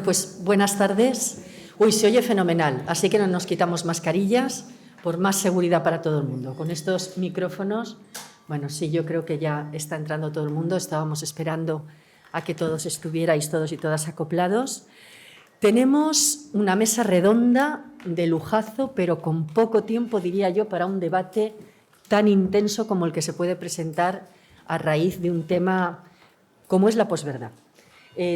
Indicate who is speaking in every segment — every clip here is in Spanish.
Speaker 1: Bueno, pues buenas tardes. Uy, se oye fenomenal, así que no nos quitamos mascarillas por más seguridad para todo el mundo. Con estos micrófonos, bueno, sí, yo creo que ya está entrando todo el mundo. Estábamos esperando a que todos estuvierais, todos y todas acoplados. Tenemos una mesa redonda de lujazo, pero con poco tiempo, diría yo, para un debate tan intenso como el que se puede presentar a raíz de un tema como es la posverdad.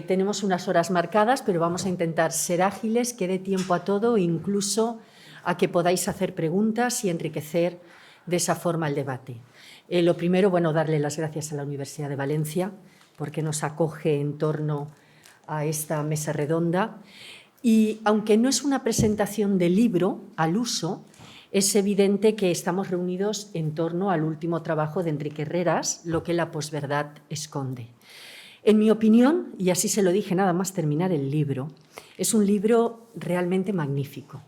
Speaker 1: Tenemos unas horas marcadas, pero vamos a intentar ser ágiles, que dé tiempo a todo, incluso a que podáis hacer preguntas y enriquecer de esa forma el debate. Lo primero, bueno, darle las gracias a la Universidad de Valencia porque nos acoge en torno a esta mesa redonda. Y aunque no es una presentación de libro al uso, es evidente que estamos reunidos en torno al último trabajo de Enrique Herreras, Lo que la posverdad esconde. En mi opinión, y así se lo dije nada más terminar el libro, es un libro realmente magnífico.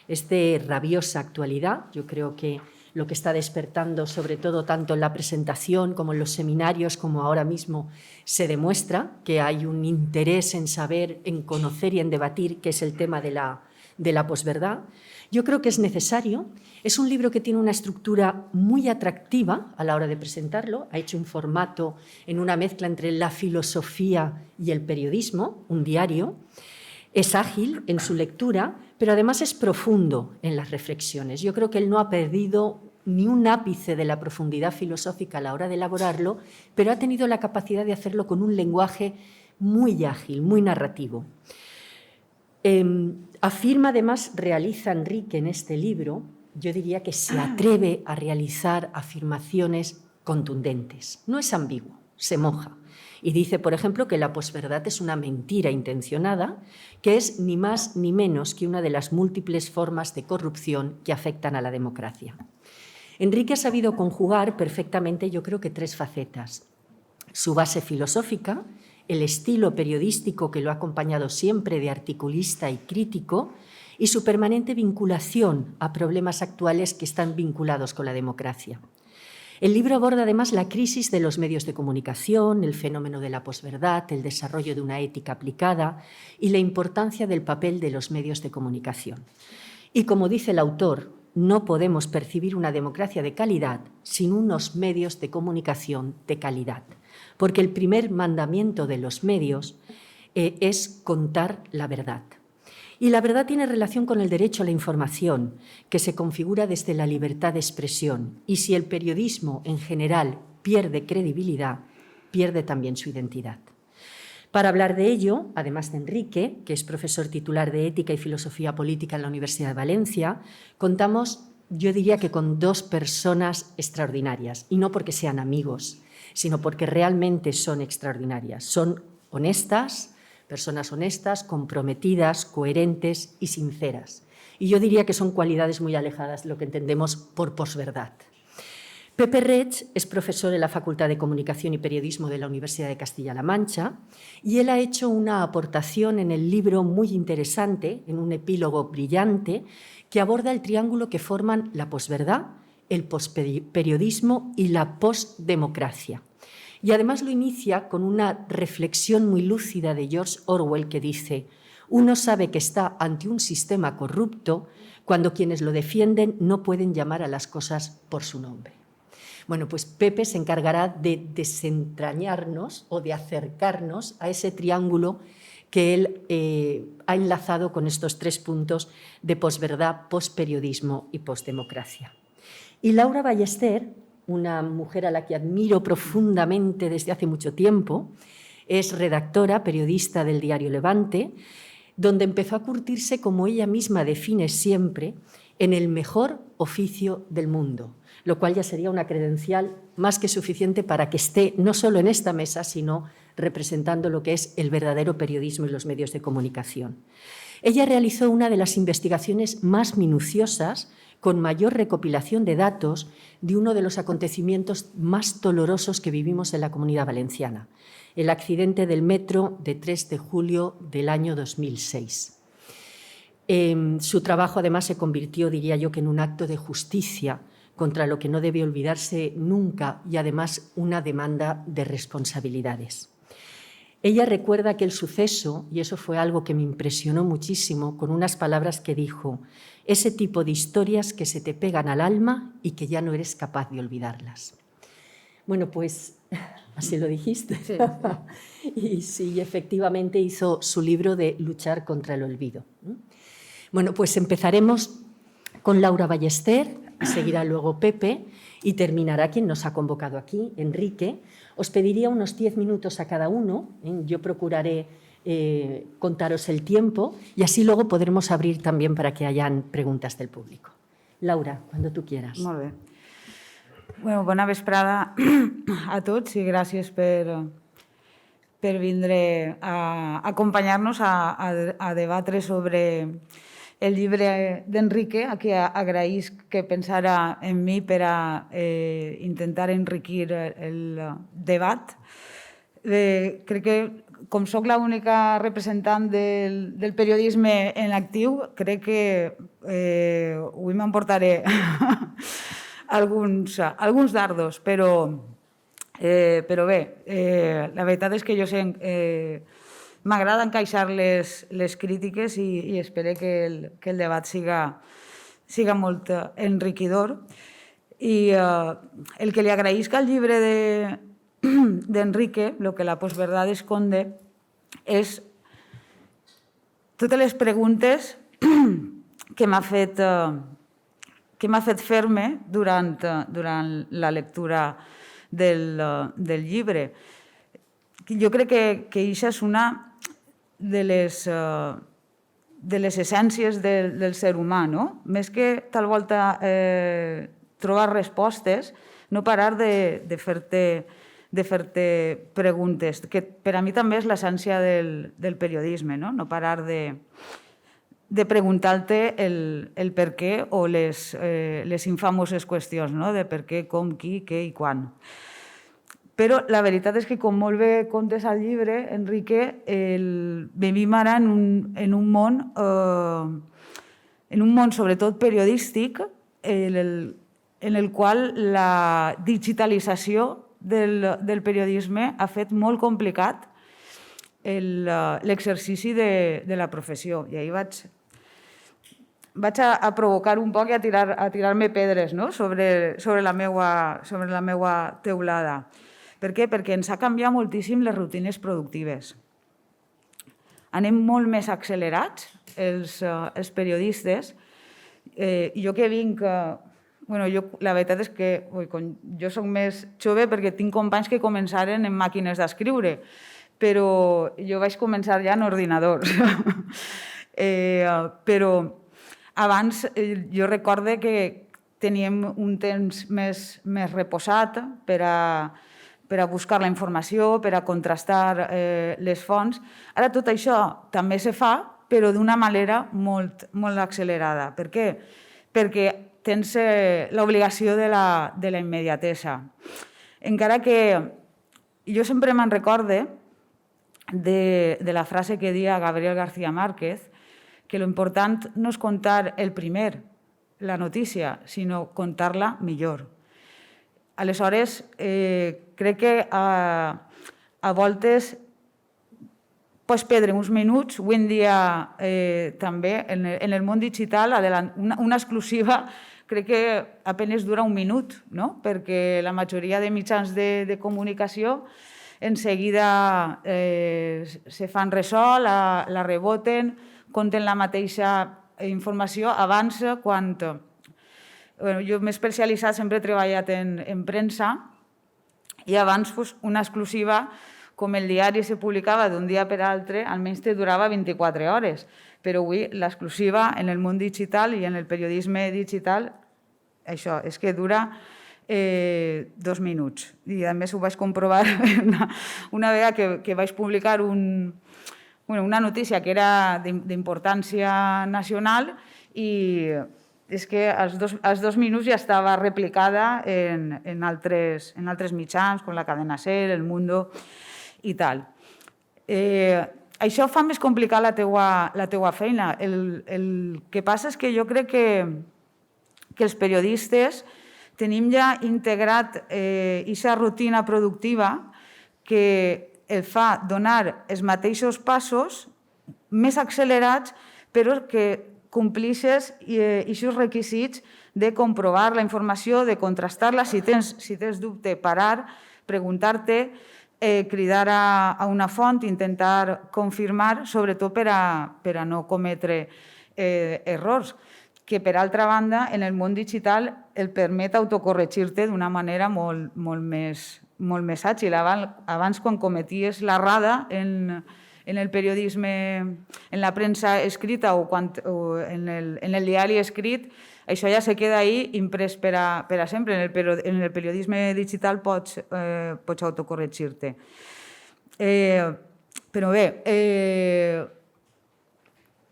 Speaker 1: Es de rabiosa actualidad. Yo creo que lo que está despertando, sobre todo tanto en la presentación como en los seminarios, como ahora mismo se demuestra que hay un interés en saber, en conocer y en debatir qué es el tema de la posverdad. Yo creo que es necesario. Es un libro que tiene una estructura muy atractiva a la hora de presentarlo. Ha hecho un formato en una mezcla entre la filosofía y el periodismo, un diario. Es ágil en su lectura, pero además es profundo en las reflexiones. Yo creo que él no ha perdido ni un ápice de la profundidad filosófica a la hora de elaborarlo, pero ha tenido la capacidad de hacerlo con un lenguaje muy ágil, muy narrativo. Afirma, además, realiza Enrique en este libro, yo diría que se atreve a realizar afirmaciones contundentes. No es ambiguo, se moja. Y dice, por ejemplo, que la posverdad es una mentira intencionada, que es ni más ni menos que una de las múltiples formas de corrupción que afectan a la democracia. Enrique ha sabido conjugar perfectamente, yo creo que tres facetas. Su base filosófica, el estilo periodístico que lo ha acompañado siempre de articulista y crítico, y su permanente vinculación a problemas actuales que están vinculados con la democracia. El libro aborda además la crisis de los medios de comunicación, el fenómeno de la posverdad, el desarrollo de una ética aplicada y la importancia del papel de los medios de comunicación. Y como dice el autor, no podemos percibir una democracia de calidad sin unos medios de comunicación de calidad, porque el primer mandamiento de los medios es contar la verdad. Y la verdad tiene relación con el derecho a la información, que se configura desde la libertad de expresión. Y si el periodismo en general pierde credibilidad, pierde también su identidad. Para hablar de ello, además de Enrique, que es profesor titular de Ética y Filosofía Política en la Universidad de Valencia, contamos, yo diría que con dos personas extraordinarias, y no porque sean amigos, sino porque realmente son extraordinarias. Son honestas, personas honestas, comprometidas, coherentes y sinceras. Y yo diría que son cualidades muy alejadas de lo que entendemos por posverdad. Pepe Reig es profesor en la Facultad de Comunicación y Periodismo de la Universidad de Castilla-La Mancha y él ha hecho una aportación en el libro muy interesante, en un epílogo brillante, que aborda el triángulo que forman la posverdad, el posperiodismo y la postdemocracia. Y además lo inicia con una reflexión muy lúcida de George Orwell que dice: uno sabe que está ante un sistema corrupto cuando quienes lo defienden no pueden llamar a las cosas por su nombre. Bueno, pues Pepe se encargará de desentrañarnos o de acercarnos a ese triángulo que él ha enlazado con estos tres puntos de posverdad, posperiodismo y postdemocracia. Y Laura Ballester, una mujer a la que admiro profundamente desde hace mucho tiempo, es redactora, periodista del diario Levante, donde empezó a curtirse, como ella misma define siempre, en el mejor oficio del mundo, lo cual ya sería una credencial más que suficiente para que esté no solo en esta mesa, sino representando lo que es el verdadero periodismo y los medios de comunicación. Ella realizó una de las investigaciones más minuciosas, con mayor recopilación de datos de uno de los acontecimientos más dolorosos que vivimos en la Comunidad Valenciana, el accidente del metro de 3 de julio del año 2006. Su trabajo además se convirtió, diría yo, que en un acto de justicia contra lo que no debe olvidarse nunca y además una demanda de responsabilidades. Ella recuerda aquel suceso, y eso fue algo que me impresionó muchísimo, con unas palabras que dijo: ese tipo de historias que se te pegan al alma y que ya no eres capaz de olvidarlas. Bueno, pues así lo dijiste.
Speaker 2: Sí.
Speaker 1: Y sí, efectivamente hizo su libro de Luchar contra el olvido. Bueno, pues empezaremos con Laura Ballester, seguirá luego Pepe y terminará quien nos ha convocado aquí, Enrique. Os pediría unos 10 minutos a cada uno, yo procuraré contaros el tiempo y así luego podremos abrir también para que hayan preguntas del público. Laura, cuando tú quieras.
Speaker 2: Molt bé. Bueno, bona vesprada a tots i gràcies per vindre a acompanyar-nos a debatre sobre el llibre d'Enrique, a qui agraïsc que pensara en mi per a intentar enriquir el debat. Crec que, com soc l'única representant del periodisme en actiu, crec que avui m'emportaré alguns dardos, però bé, la veritat és que jo sé... M'agrada encaixar les crítiques i espero que el debat siga molt enriquidor. I el que li agraïsc al llibre d'Enrique, lo que la posverdad esconde, és totes les preguntes que m'ha fet fer-me durant la lectura del llibre. Jo crec que això és una de les essències del ser humà, no? Més que tal volta trobar respostes, no parar de fer-te preguntes, que per a mi també és l'essència del periodisme, no parar de preguntar-te el per què o les infamoses qüestions, de per què, com, qui, què i quan. Però la veritat és que, com molt bé contes al llibre, Enrique, vivim ara en un món sobretot periodístic en el qual la digitalització del periodisme ha fet molt complicat l'exercici de la professió. I ahir vaig a provocar un poc i a tirar-me pedres sobre la meua teulada. Per què? Perquè ens ha canviat moltíssim les rutines productives. Anem molt més accelerats, els periodistes. Jo que vinc... La veritat és que jo soc més jove perquè tinc companys que començaren en màquines d'escriure, però jo vaig començar ja en ordinadors. Però abans jo recorde que teníem un temps més reposat per a buscar la informació, per a contrastar les fonts. Ara tot això també se fa, però d'una manera molt accelerada. Per què? Perquè tens l'obligació de la immediatesa. Encara que jo sempre me'n recorde de la frase que deia Gabriel García Márquez, que l'important no és contar el primer, la notícia, sinó contar-la millor. Aleshores, crec que a voltes pots perdre uns minuts. Avui en dia també en el món digital una exclusiva crec que apenas dura un minut, perquè la majoria de mitjans de comunicació en seguida se fan ressò, la reboten, conten la mateixa informació abans quan... Jo m'he especialitzat, sempre he treballat en premsa i abans una exclusiva, com el diari se publicava d'un dia per altre, almenys te durava 24 hores. Però avui l'exclusiva en el món digital i en el periodisme digital, això, és que dura 2 minuts. I a més ho vaig comprovar una vegada que vaig publicar una notícia que era d'importància nacional i és que als 2 minuts ja estava replicada en altres mitjans, com la Cadena SER, El Mundo i tal. Això fa més complicar la teua feina. El que passa és que jo crec que els periodistes tenim ja integrat aquesta rutina productiva que et fa donar els mateixos passos més accelerats, però que complixes aquests requisits de comprovar la informació, de contrastar-la, si tens dubte, parar, preguntar-te, cridar a una font, intentar confirmar, sobretot per a no cometre errors, que per altra banda en el món digital el permet autocorregir-te d'una manera molt més àgil. Abans, quan cometies l'errada en el periodisme, en la premsa escrita o en el diari escrit, això ja se queda ahí imprès per a sempre. En el periodisme digital pots autocorregir-te. Però bé,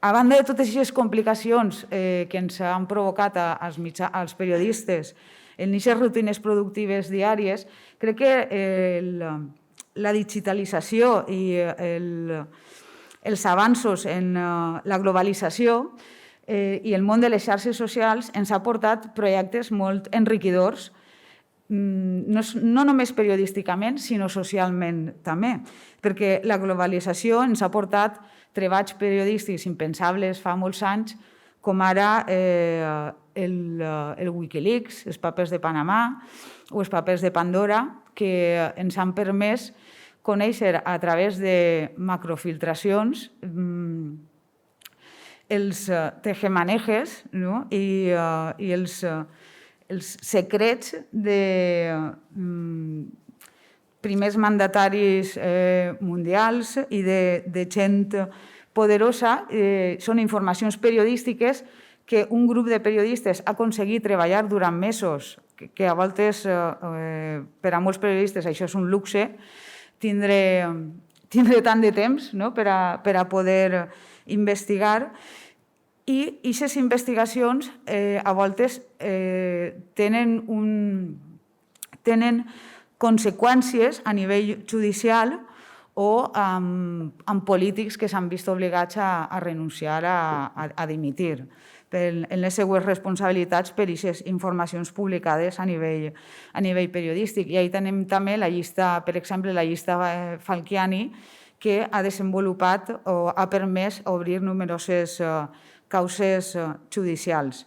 Speaker 2: a banda de totes aquestes complicacions que ens han provocat als periodistes en aquestes rutines productives diàries, crec que la digitalització i els avanços en la globalització i el món de les xarxes socials ens ha portat projectes molt enriquidors, no només periodísticament, sinó socialment també, perquè la globalització ens ha portat treballs periodístics impensables fa molts anys, com ara el Wikileaks, els papers de Panamà o els papers de Pandora, que ens han permès conèixer a través de macrofiltracions els tejemanejes i els secrets de primers mandataris mundials i de gent poderosa. Són informacions periodístiques que un grup de periodistes ha aconseguit treballar durant mesos, que a voltes per a molts periodistes això és un luxe, tindre tant de temps per a poder investigar, i aquestes investigacions a voltes tenen conseqüències a nivell judicial o amb polítics que s'han vist obligats a renunciar a dimitir en les seues responsabilitats per aquestes informacions publicades a nivell periodístic. I ahí tenim també la llista, per exemple, la llista Falciani, que ha desenvolupat o ha permès obrir numeroses causes judicials.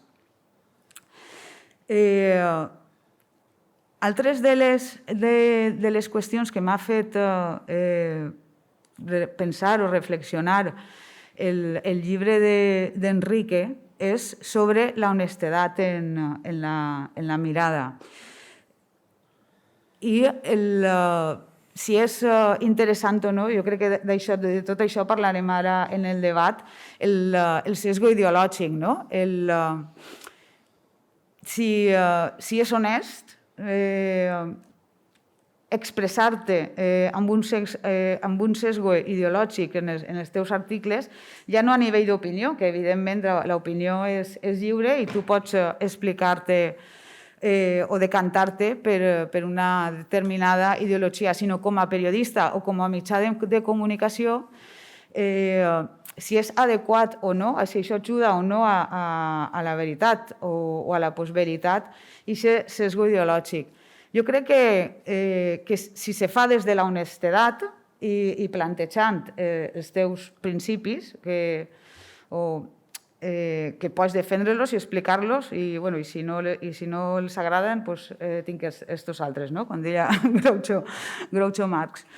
Speaker 2: Altres de les qüestions que m'ha fet pensar o reflexionar el llibre d'Enrique és sobre la honestedat en la mirada. I si és interessant o no, jo crec que de tot això parlarem ara en el debat, el sesgo ideològic, no? Si és honest, expressar-te amb un sesgo ideològic en els teus articles, ja no a nivell d'opinió, que evidentment l'opinió és lliure i tu pots explicar-te o decantar-te per una determinada ideologia, sinó com a periodista o com a mitjà de comunicació, si és adequat o no, si això ajuda o no a la veritat o a la postveritat, i aquest sesgo ideològic. Jo crec que si se fa des de la honestedat i plantejant els teus principis, que pots defendre-los i explicar-los, i si no els agraden, tinc estos altres, com deia Groucho Marx.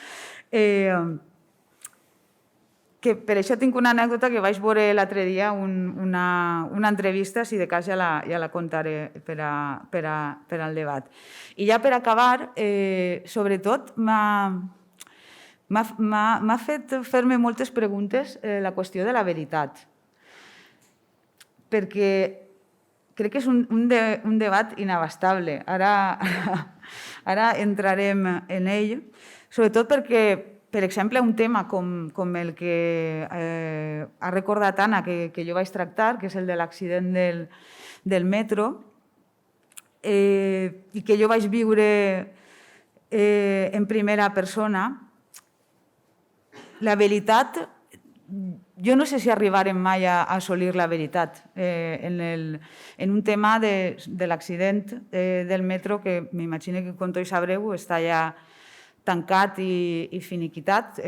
Speaker 2: Que per això tinc una anècdota que vaig veure l'altre dia, una entrevista, si de cas ja la contaré per al debat. I ja per acabar, sobretot, m'ha fet fer-me moltes preguntes la qüestió de la veritat, perquè crec que és un debat inabastable. Ara entrarem en ell, sobretot perquè, per exemple, un tema com el que ha recordat Anna, que jo vaig tractar, que és el de l'accident del metro, i que jo vaig viure en primera persona, la veritat, jo no sé si arribarem mai a assolir la veritat en un tema de l'accident del metro, que m'imagino que, com tots sabreu, està ja tancat i finiquitat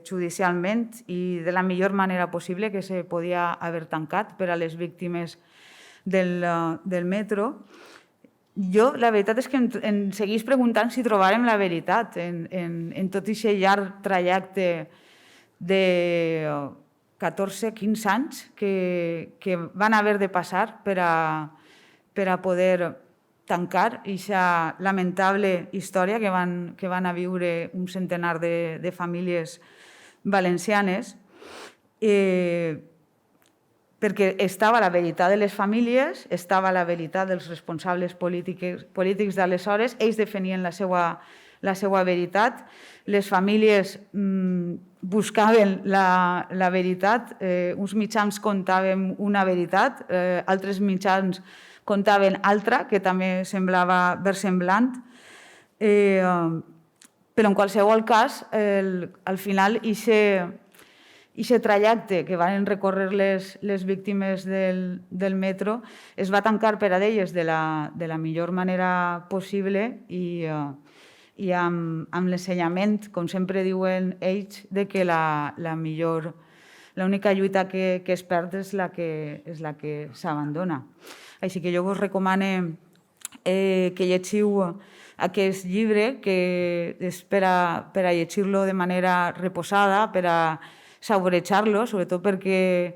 Speaker 2: judicialment i de la millor manera possible que se podia haver tancat per a les víctimes del metro. Jo, la veritat és que em seguís preguntant si trobàrem la veritat en tot aquest llarg trajecte de 14-15 anys que van haver de passar per a poder tancar aquesta lamentable història que van a viure un centenar de famílies valencianes, perquè estava la veritat de les famílies, estava la veritat dels responsables polítics d'aleshores, ells definien la seva veritat, les famílies buscaven la veritat, uns mitjans contaven una veritat, altres mitjans contaven altra, que també semblava versemblant, però en qualsevol cas, al final, aquest trajecte que van recórrer les víctimes del metro es va tancar per a d'elles de la millor manera possible i amb l'ensenyament, com sempre diuen ells, de que l'única lluita que es perd és la que s'abandona. Així que jo vos recomano que llegiu aquest llibre, que és per a llegir-lo de manera reposada, per a saborejar-lo, sobretot perquè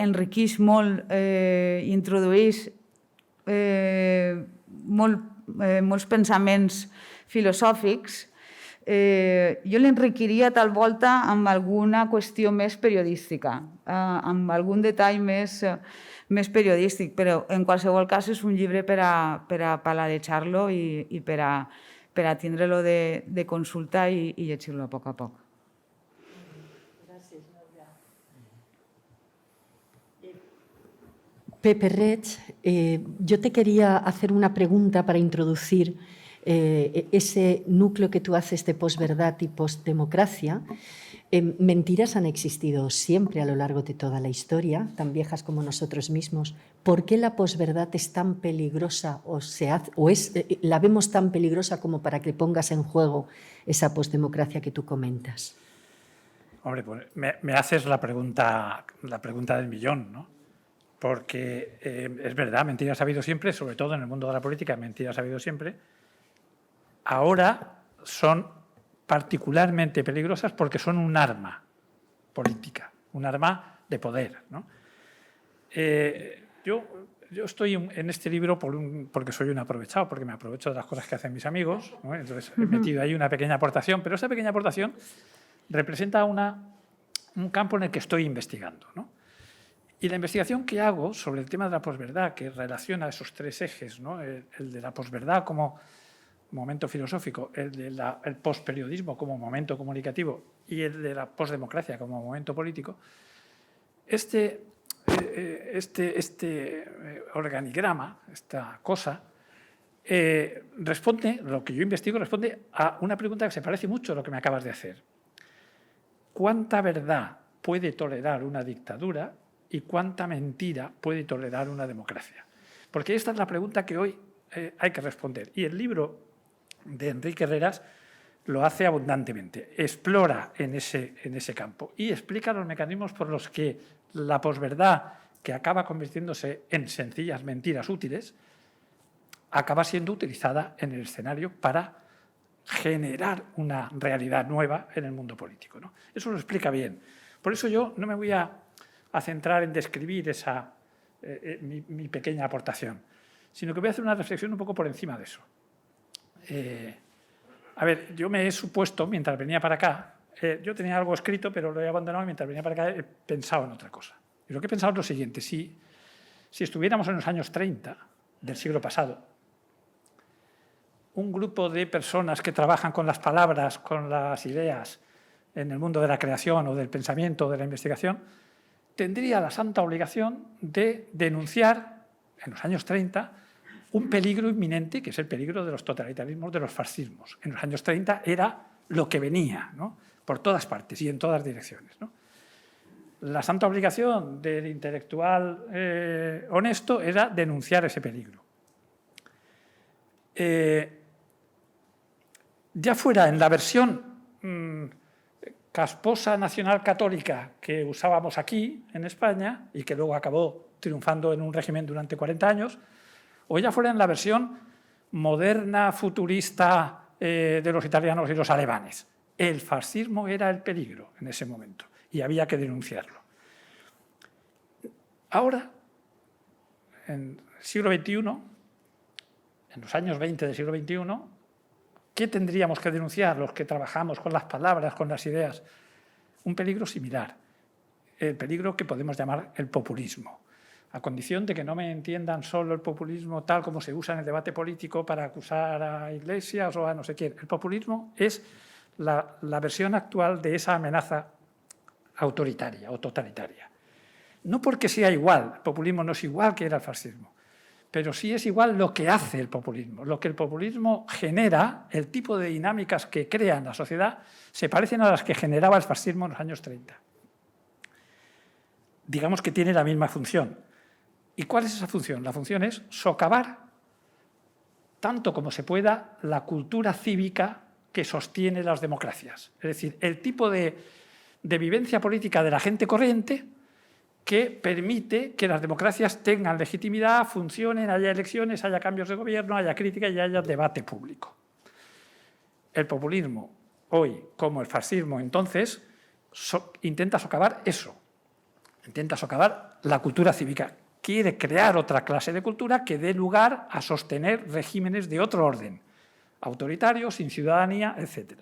Speaker 2: enriqueix molt i introdueix molts pensaments filosòfics. Jo l'enriquiria tal volta amb alguna qüestió més periodística, amb algun detall més periodístic, però en qualsevol cas és un llibre per a paladejar-lo i per a tindre-lo de consulta i llegir-lo a poc a poc.
Speaker 1: Pepe Reig, yo te quería hacer una pregunta para introducir ese núcleo que tú haces de posverdad y postdemocracia. Mentiras han existido siempre a lo largo de toda la historia, tan viejas como nosotros mismos. ¿Por qué la posverdad es tan peligrosa la vemos tan peligrosa como para que pongas en juego esa postdemocracia que tú comentas?
Speaker 3: Hombre, pues me haces la pregunta del millón, ¿no? Porque es verdad, mentiras ha habido siempre, sobre todo en el mundo de la política, mentiras ha habido siempre. Ahora son particularmente peligrosas porque son un arma política, un arma de poder, ¿no? Yo estoy en este libro porque soy un aprovechado, porque me aprovecho de las cosas que hacen mis amigos, ¿no? Entonces he metido ahí una pequeña aportación, pero esa pequeña aportación representa un campo en el que estoy investigando, ¿no? Y la investigación que hago sobre el tema de la posverdad, que relaciona esos tres ejes, ¿no? El de la posverdad como momento filosófico, el del posperiodismo como momento comunicativo y el de la posdemocracia como momento político, este organigrama, esta cosa, lo que yo investigo responde a una pregunta que se parece mucho a lo que me acabas de hacer. ¿Cuánta verdad puede tolerar una dictadura y cuánta mentira puede tolerar una democracia? Porque esta es la pregunta que hoy hay que responder. Y el libro de Enrique Herreras lo hace abundantemente. Explora en ese campo y explica los mecanismos por los que la posverdad, que acaba convirtiéndose en sencillas mentiras útiles, acaba siendo utilizada en el escenario para generar una realidad nueva en el mundo político, ¿no? Eso lo explica bien. Por eso yo no me voy a centrar en describir mi pequeña aportación, sino que voy a hacer una reflexión un poco por encima de eso. A ver, yo me he supuesto, mientras venía para acá, yo tenía algo escrito, pero lo he abandonado y mientras venía para acá he pensado en otra cosa. Y lo que he pensado es lo siguiente: si estuviéramos en los años 30 del siglo pasado, un grupo de personas que trabajan con las palabras, con las ideas, en el mundo de la creación o del pensamiento o de la investigación, tendría la santa obligación de denunciar, en los años 30, un peligro inminente, que es el peligro de los totalitarismos, de los fascismos. En los años 30 era lo que venía, ¿no? Por todas partes y en todas direcciones, ¿no? La santa obligación del intelectual honesto era denunciar ese peligro. ya fuera en la versión casposa nacional católica que usábamos aquí en España y que luego acabó triunfando en un régimen durante 40 años, o ya fuera en la versión moderna, futurista de los italianos y los alemanes. El fascismo era el peligro en ese momento y había que denunciarlo. Ahora, en el siglo XXI, en los años 20 del siglo XXI, ¿qué tendríamos que denunciar los que trabajamos con las palabras, con las ideas? Un peligro similar, el peligro que podemos llamar el populismo, a condición de que no me entiendan solo el populismo tal como se usa en el debate político para acusar a Iglesias o a no sé quién. El populismo es la versión actual de esa amenaza autoritaria o totalitaria. No porque sea igual, el populismo no es igual que era el fascismo, pero sí es igual lo que hace el populismo. Lo que el populismo genera, el tipo de dinámicas que crea en la sociedad, se parecen a las que generaba el fascismo en los años 30. Digamos que tiene la misma función. ¿Y cuál es esa función? La función es socavar, tanto como se pueda, la cultura cívica que sostiene las democracias. Es decir, el tipo de vivencia política de la gente corriente que permite que las democracias tengan legitimidad, funcionen, haya elecciones, haya cambios de gobierno, haya crítica y haya debate público. El populismo hoy, como el fascismo entonces, intenta socavar eso, intenta socavar la cultura cívica. Quiere crear otra clase de cultura que dé lugar a sostener regímenes de otro orden, autoritarios, sin ciudadanía, etc.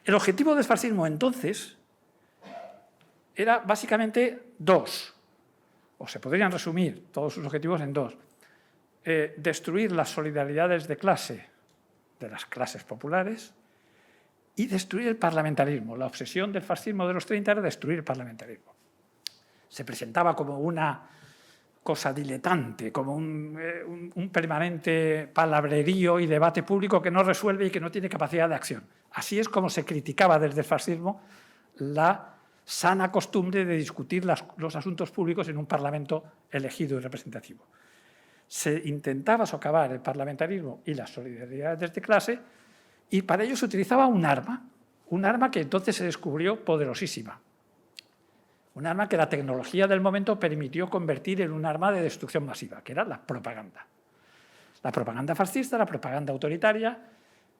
Speaker 3: El objetivo del fascismo entonces era básicamente dos, o se podrían resumir todos sus objetivos en dos. Destruir las solidaridades de clase de las clases populares y destruir el parlamentarismo. La obsesión del fascismo de los 30 era destruir el parlamentarismo. Se presentaba como una cosa diletante, como un permanente palabrerío y debate público que no resuelve y que no tiene capacidad de acción. Así es como se criticaba desde el fascismo la sana costumbre de discutir los asuntos públicos en un parlamento elegido y representativo. Se intentaba socavar el parlamentarismo y las solidaridades de clase y para ello se utilizaba un arma que entonces se descubrió poderosísima. Un arma que la tecnología del momento permitió convertir en un arma de destrucción masiva, que era la propaganda. La propaganda fascista, la propaganda autoritaria,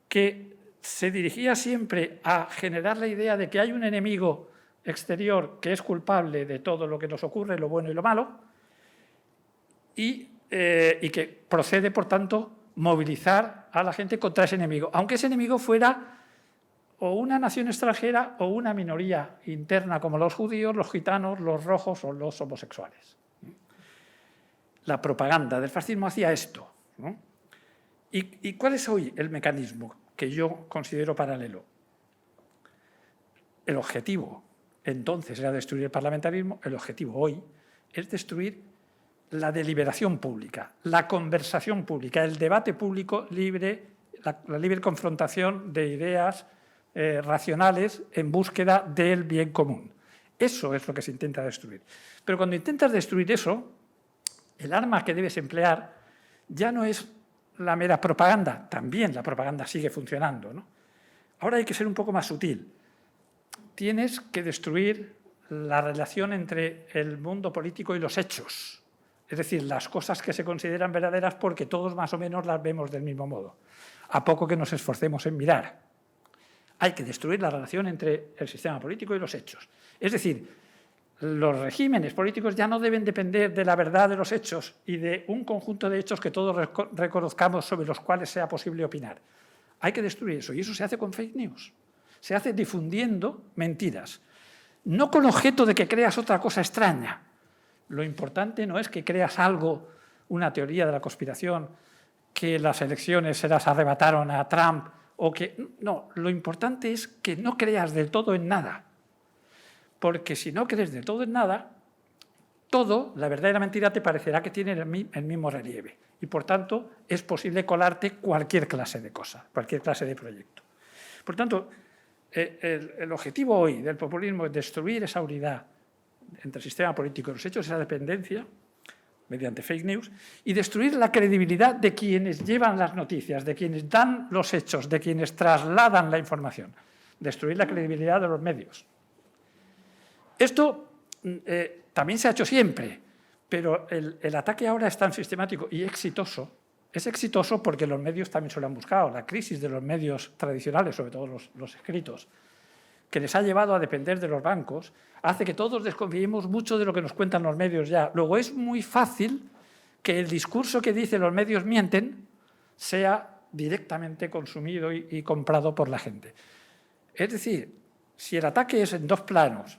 Speaker 3: que se dirigía siempre a generar la idea de que hay un enemigo exterior que es culpable de todo lo que nos ocurre, lo bueno y lo malo, y que procede, por tanto, movilizar a la gente contra ese enemigo, aunque ese enemigo fuera o una nación extranjera o una minoría interna como los judíos, los gitanos, los rojos o los homosexuales. La propaganda del fascismo hacía esto, ¿no? ¿Y cuál es hoy el mecanismo que yo considero paralelo? El objetivo entonces era destruir el parlamentarismo, el objetivo hoy es destruir la deliberación pública, la conversación pública, el debate público libre, la libre confrontación de ideas racionales en búsqueda del bien común. Eso es lo que se intenta destruir. Pero cuando intentas destruir eso, el arma que debes emplear ya no es la mera propaganda, también la propaganda sigue funcionando, ¿no? Ahora hay que ser un poco más sutil. Tienes que destruir la relación entre el mundo político y los hechos, es decir, las cosas que se consideran verdaderas porque todos más o menos las vemos del mismo modo, a poco que nos esforcemos en mirar. Hay que destruir la relación entre el sistema político y los hechos. Es decir, los regímenes políticos ya no deben depender de la verdad de los hechos y de un conjunto de hechos que todos reconozcamos sobre los cuales sea posible opinar. Hay que destruir eso y eso se hace con fake news. Se hace difundiendo mentiras, no con objeto de que creas otra cosa extraña. Lo importante no es que creas algo, una teoría de la conspiración, que las elecciones se las arrebataron a Trump, o que no, lo importante es que no creas del todo en nada. Porque si no crees del todo en nada, todo, la verdad y la mentira, te parecerá que tienen el mismo relieve. Y por tanto, es posible colarte cualquier clase de cosa, cualquier clase de proyecto. Por tanto, el objetivo hoy del populismo es destruir esa unidad entre el sistema político y los hechos, esa dependencia, mediante fake news, y destruir la credibilidad de quienes llevan las noticias, de quienes dan los hechos, de quienes trasladan la información. Destruir la credibilidad de los medios. Esto también se ha hecho siempre, pero el ataque ahora es tan sistemático y exitoso. Es exitoso porque los medios también se lo han buscado. La crisis de los medios tradicionales, sobre todo los escritos, que les ha llevado a depender de los bancos, hace que todos desconfiemos mucho de lo que nos cuentan los medios ya. Luego es muy fácil que el discurso que dice los medios mienten sea directamente consumido y comprado por la gente. Es decir, si el ataque es en dos planos,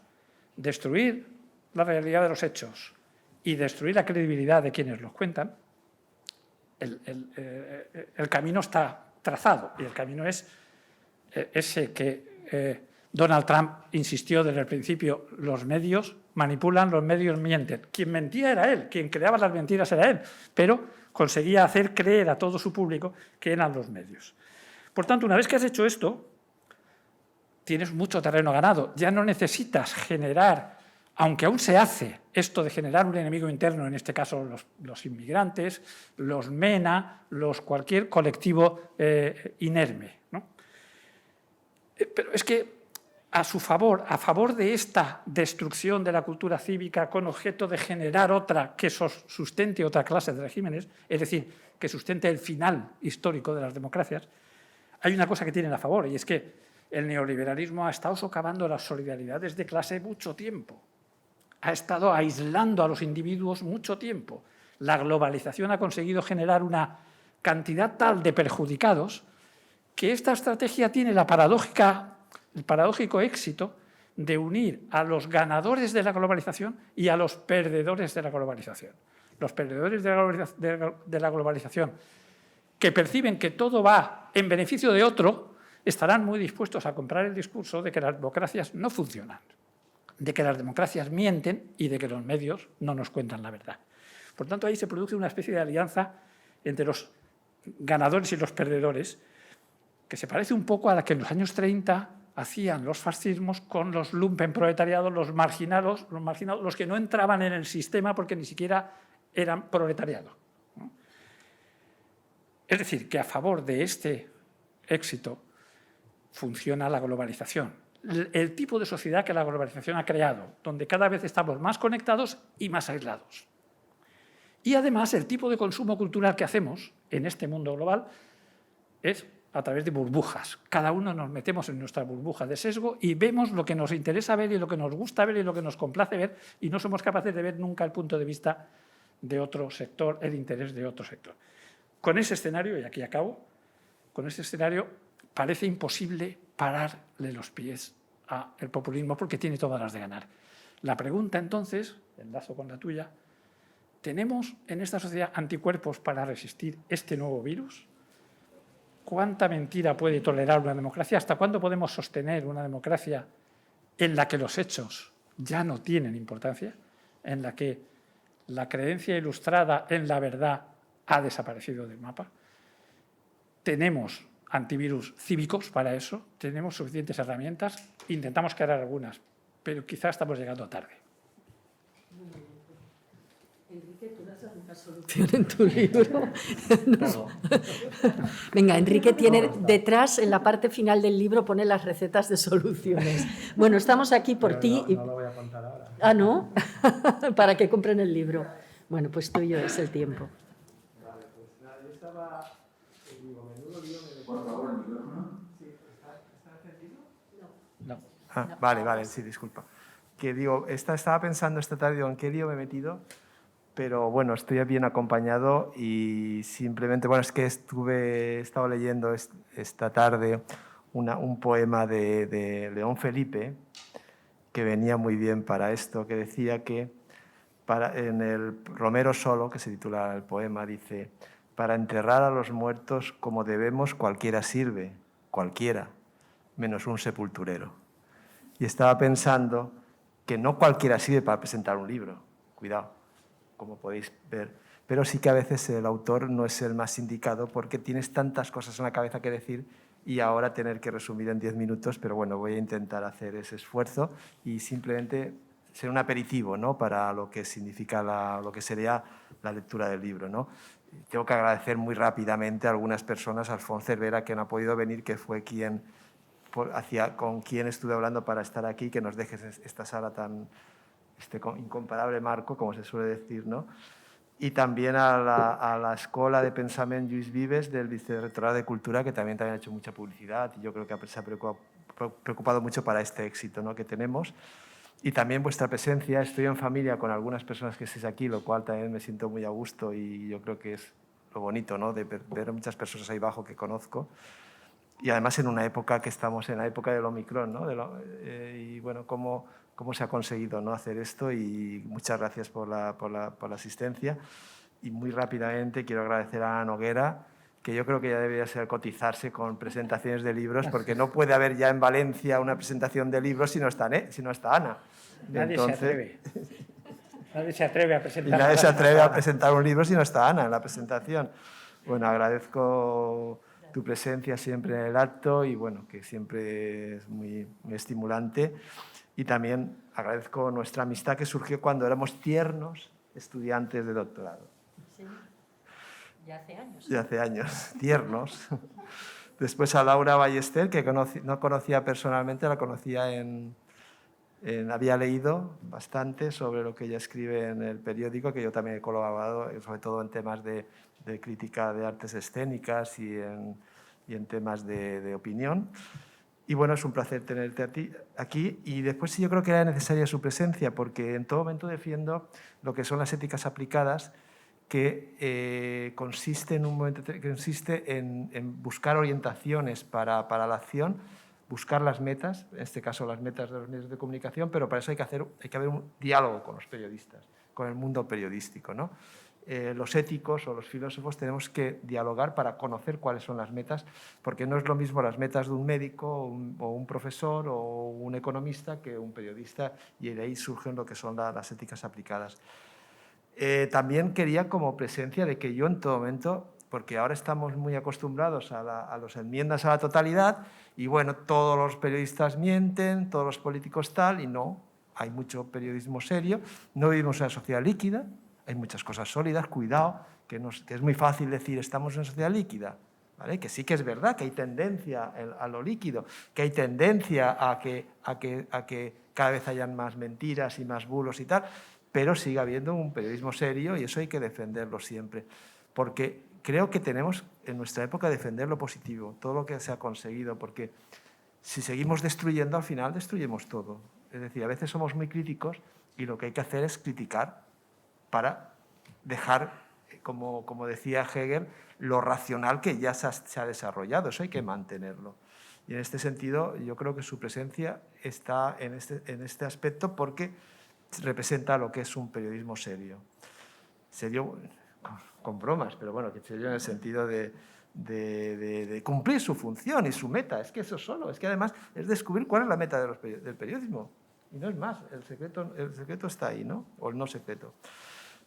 Speaker 3: destruir la realidad de los hechos y destruir la credibilidad de quienes los cuentan, el camino está trazado, y el camino es ese que Donald Trump insistió desde el principio: los medios manipulan, los medios mienten. Quien mentía era él, quien creaba las mentiras era él, pero conseguía hacer creer a todo su público que eran los medios. Por tanto, una vez que has hecho esto, tienes mucho terreno ganado. Ya no necesitas generar, aunque aún se hace esto de generar un enemigo interno, en este caso los inmigrantes, los MENA, cualquier colectivo inerme, ¿no? Pero es que a favor de esta destrucción de la cultura cívica con objeto de generar otra que sustente otra clase de regímenes, es decir, que sustente el final histórico de las democracias, hay una cosa que tienen a favor, y es que el neoliberalismo ha estado socavando las solidaridades de clase mucho tiempo. Ha estado aislando a los individuos mucho tiempo. La globalización ha conseguido generar una cantidad tal de perjudicados que esta estrategia tiene el paradójico éxito de unir a los ganadores de la globalización y a los perdedores de la globalización. Los perdedores de la globalización, que perciben que todo va en beneficio de otro, estarán muy dispuestos a comprar el discurso de que las democracias no funcionan, de que las democracias mienten y de que los medios no nos cuentan la verdad. Por tanto, ahí se produce una especie de alianza entre los ganadores y los perdedores, que se parece un poco a la que en los años 30 hacían los fascismos con los lumpenproletariados, los marginados, los que no entraban en el sistema porque ni siquiera eran proletariado, ¿no? Es decir, que a favor de este éxito funciona la globalización. El tipo de sociedad que la globalización ha creado, donde cada vez estamos más conectados y más aislados. Y además el tipo de consumo cultural que hacemos en este mundo global es a través de burbujas. Cada uno nos metemos en nuestra burbuja de sesgo y vemos lo que nos interesa ver y lo que nos gusta ver y lo que nos complace ver, y no somos capaces de ver nunca el punto de vista de otro sector, el interés de otro sector. Con ese escenario, y aquí acabo, con ese escenario parece imposible pararle los pies al populismo porque tiene todas las de ganar. La pregunta entonces, enlazo con la tuya, ¿tenemos en esta sociedad anticuerpos para resistir este nuevo virus? ¿Cuánta mentira puede tolerar una democracia? ¿Hasta cuándo podemos sostener una democracia en la que los hechos ya no tienen importancia? En la que la creencia ilustrada en la verdad ha desaparecido del mapa. Tenemos antivirus cívicos para eso, tenemos suficientes herramientas, intentamos crear algunas, pero quizás estamos llegando tarde.
Speaker 1: Enrique, ¿tú das alguna solución en tu libro? Venga, Enrique tiene detrás, en la parte final del libro, pone las recetas de soluciones. Bueno, estamos aquí por ti.
Speaker 4: No lo voy a contar ahora.
Speaker 1: Ah, ¿no? Para que compren el libro. Bueno, pues tuyo es el tiempo.
Speaker 4: Vale, pues nada, yo estaba... Digo, menudo lío me... Por favor, el micrófono. Sí, ¿está encendido?
Speaker 3: No.
Speaker 4: Ah, vale, sí, disculpa. Que digo, estaba pensando esta tarde, digo, ¿en qué lío me he metido? Pero bueno, estoy bien acompañado y simplemente, bueno, es que he estado leyendo esta tarde un poema de León Felipe que venía muy bien para esto, que decía que en el Romero Solo, que se titula el poema, dice: para enterrar a los muertos como debemos cualquiera sirve, cualquiera, menos un sepulturero. Y estaba pensando que no cualquiera sirve para presentar un libro, cuidado, como podéis ver, pero sí que a veces el autor no es el más indicado porque tienes tantas cosas en la cabeza que decir y ahora tener que resumir en 10 minutos, pero bueno, voy a intentar hacer ese esfuerzo y simplemente ser un aperitivo, ¿no? Para lo que significa lo que sería la lectura del libro, ¿no? Tengo que agradecer muy rápidamente a algunas personas, a Alfonso Cervera, que no ha podido venir, que fue con quien estuve hablando para estar aquí, que nos dejes esta sala tan, este incomparable marco, como se suele decir, ¿no? Y también a la Escuela de Pensament Lluís Vives del Vicerrectorado de Cultura, que también ha hecho mucha publicidad y yo creo que se ha preocupado mucho para este éxito, ¿no? que tenemos. Y también vuestra presencia. Estoy en familia con algunas personas que estéis aquí, lo cual también me siento muy a gusto y yo creo que es lo bonito, ¿no? de ver muchas personas ahí abajo que conozco. Y además en una época que estamos en la época del Omicron, ¿no? Y bueno, cómo se ha conseguido, ¿no? hacer esto, y muchas gracias por la asistencia. Y muy rápidamente quiero agradecer a Ana Noguera, que yo creo que ya debería cotizarse con presentaciones de libros, porque no puede haber ya en Valencia una presentación de libros si no está Ana.
Speaker 3: Nadie se atreve. Nadie se atreve a presentar.
Speaker 4: Y nadie se atreve a presentar un libro si no está Ana en la presentación. Bueno, agradezco tu presencia siempre en el acto y bueno, que siempre es muy, muy estimulante. Y también agradezco nuestra amistad que surgió cuando éramos tiernos estudiantes de doctorado.
Speaker 1: Sí, ya hace años.
Speaker 4: Ya hace años, tiernos. Después a Laura Ballester, que no conocía personalmente, la conocía había leído bastante sobre lo que ella escribe en el periódico, que yo también he colaborado, sobre todo en temas de crítica de artes escénicas y en temas de opinión. Y bueno, es un placer tenerte aquí. Y después sí, yo creo que era necesaria su presencia, porque en todo momento defiendo lo que son las éticas aplicadas, que consiste en buscar orientaciones para la acción, buscar las metas, en este caso las metas de los medios de comunicación, pero para eso hay que haber un diálogo con los periodistas, con el mundo periodístico, ¿no? Los éticos o los filósofos tenemos que dialogar para conocer cuáles son las metas, porque no es lo mismo las metas de un médico o un profesor o un economista que un periodista, y de ahí surgen lo que son las éticas aplicadas. También quería como presencia de que yo en todo momento, porque ahora estamos muy acostumbrados a las enmiendas a la totalidad y bueno, todos los periodistas mienten, todos los políticos tal, y no, hay mucho periodismo serio, no vivimos en una sociedad líquida, hay muchas cosas sólidas, cuidado, que es muy fácil decir estamos en una sociedad líquida, ¿vale? Que sí que es verdad que hay tendencia a lo líquido, que hay tendencia a que cada vez hayan más mentiras y más bulos y tal, pero sigue habiendo un periodismo serio y eso hay que defenderlo siempre, porque creo que tenemos en nuestra época defender lo positivo, todo lo que se ha conseguido, porque si seguimos destruyendo, al final destruyemos todo. Es decir, a veces somos muy críticos y lo que hay que hacer es criticar para dejar, como decía Hegel, lo racional que ya se ha desarrollado. Eso hay que mantenerlo. Y en este sentido, yo creo que su presencia está en este aspecto porque representa lo que es un periodismo serio. Serio con bromas, pero bueno, que serio en el sentido de cumplir su función y su meta. Es que eso solo, es que además es descubrir cuál es la meta del periodismo. Y no es más, el secreto está ahí, ¿no? O el no secreto.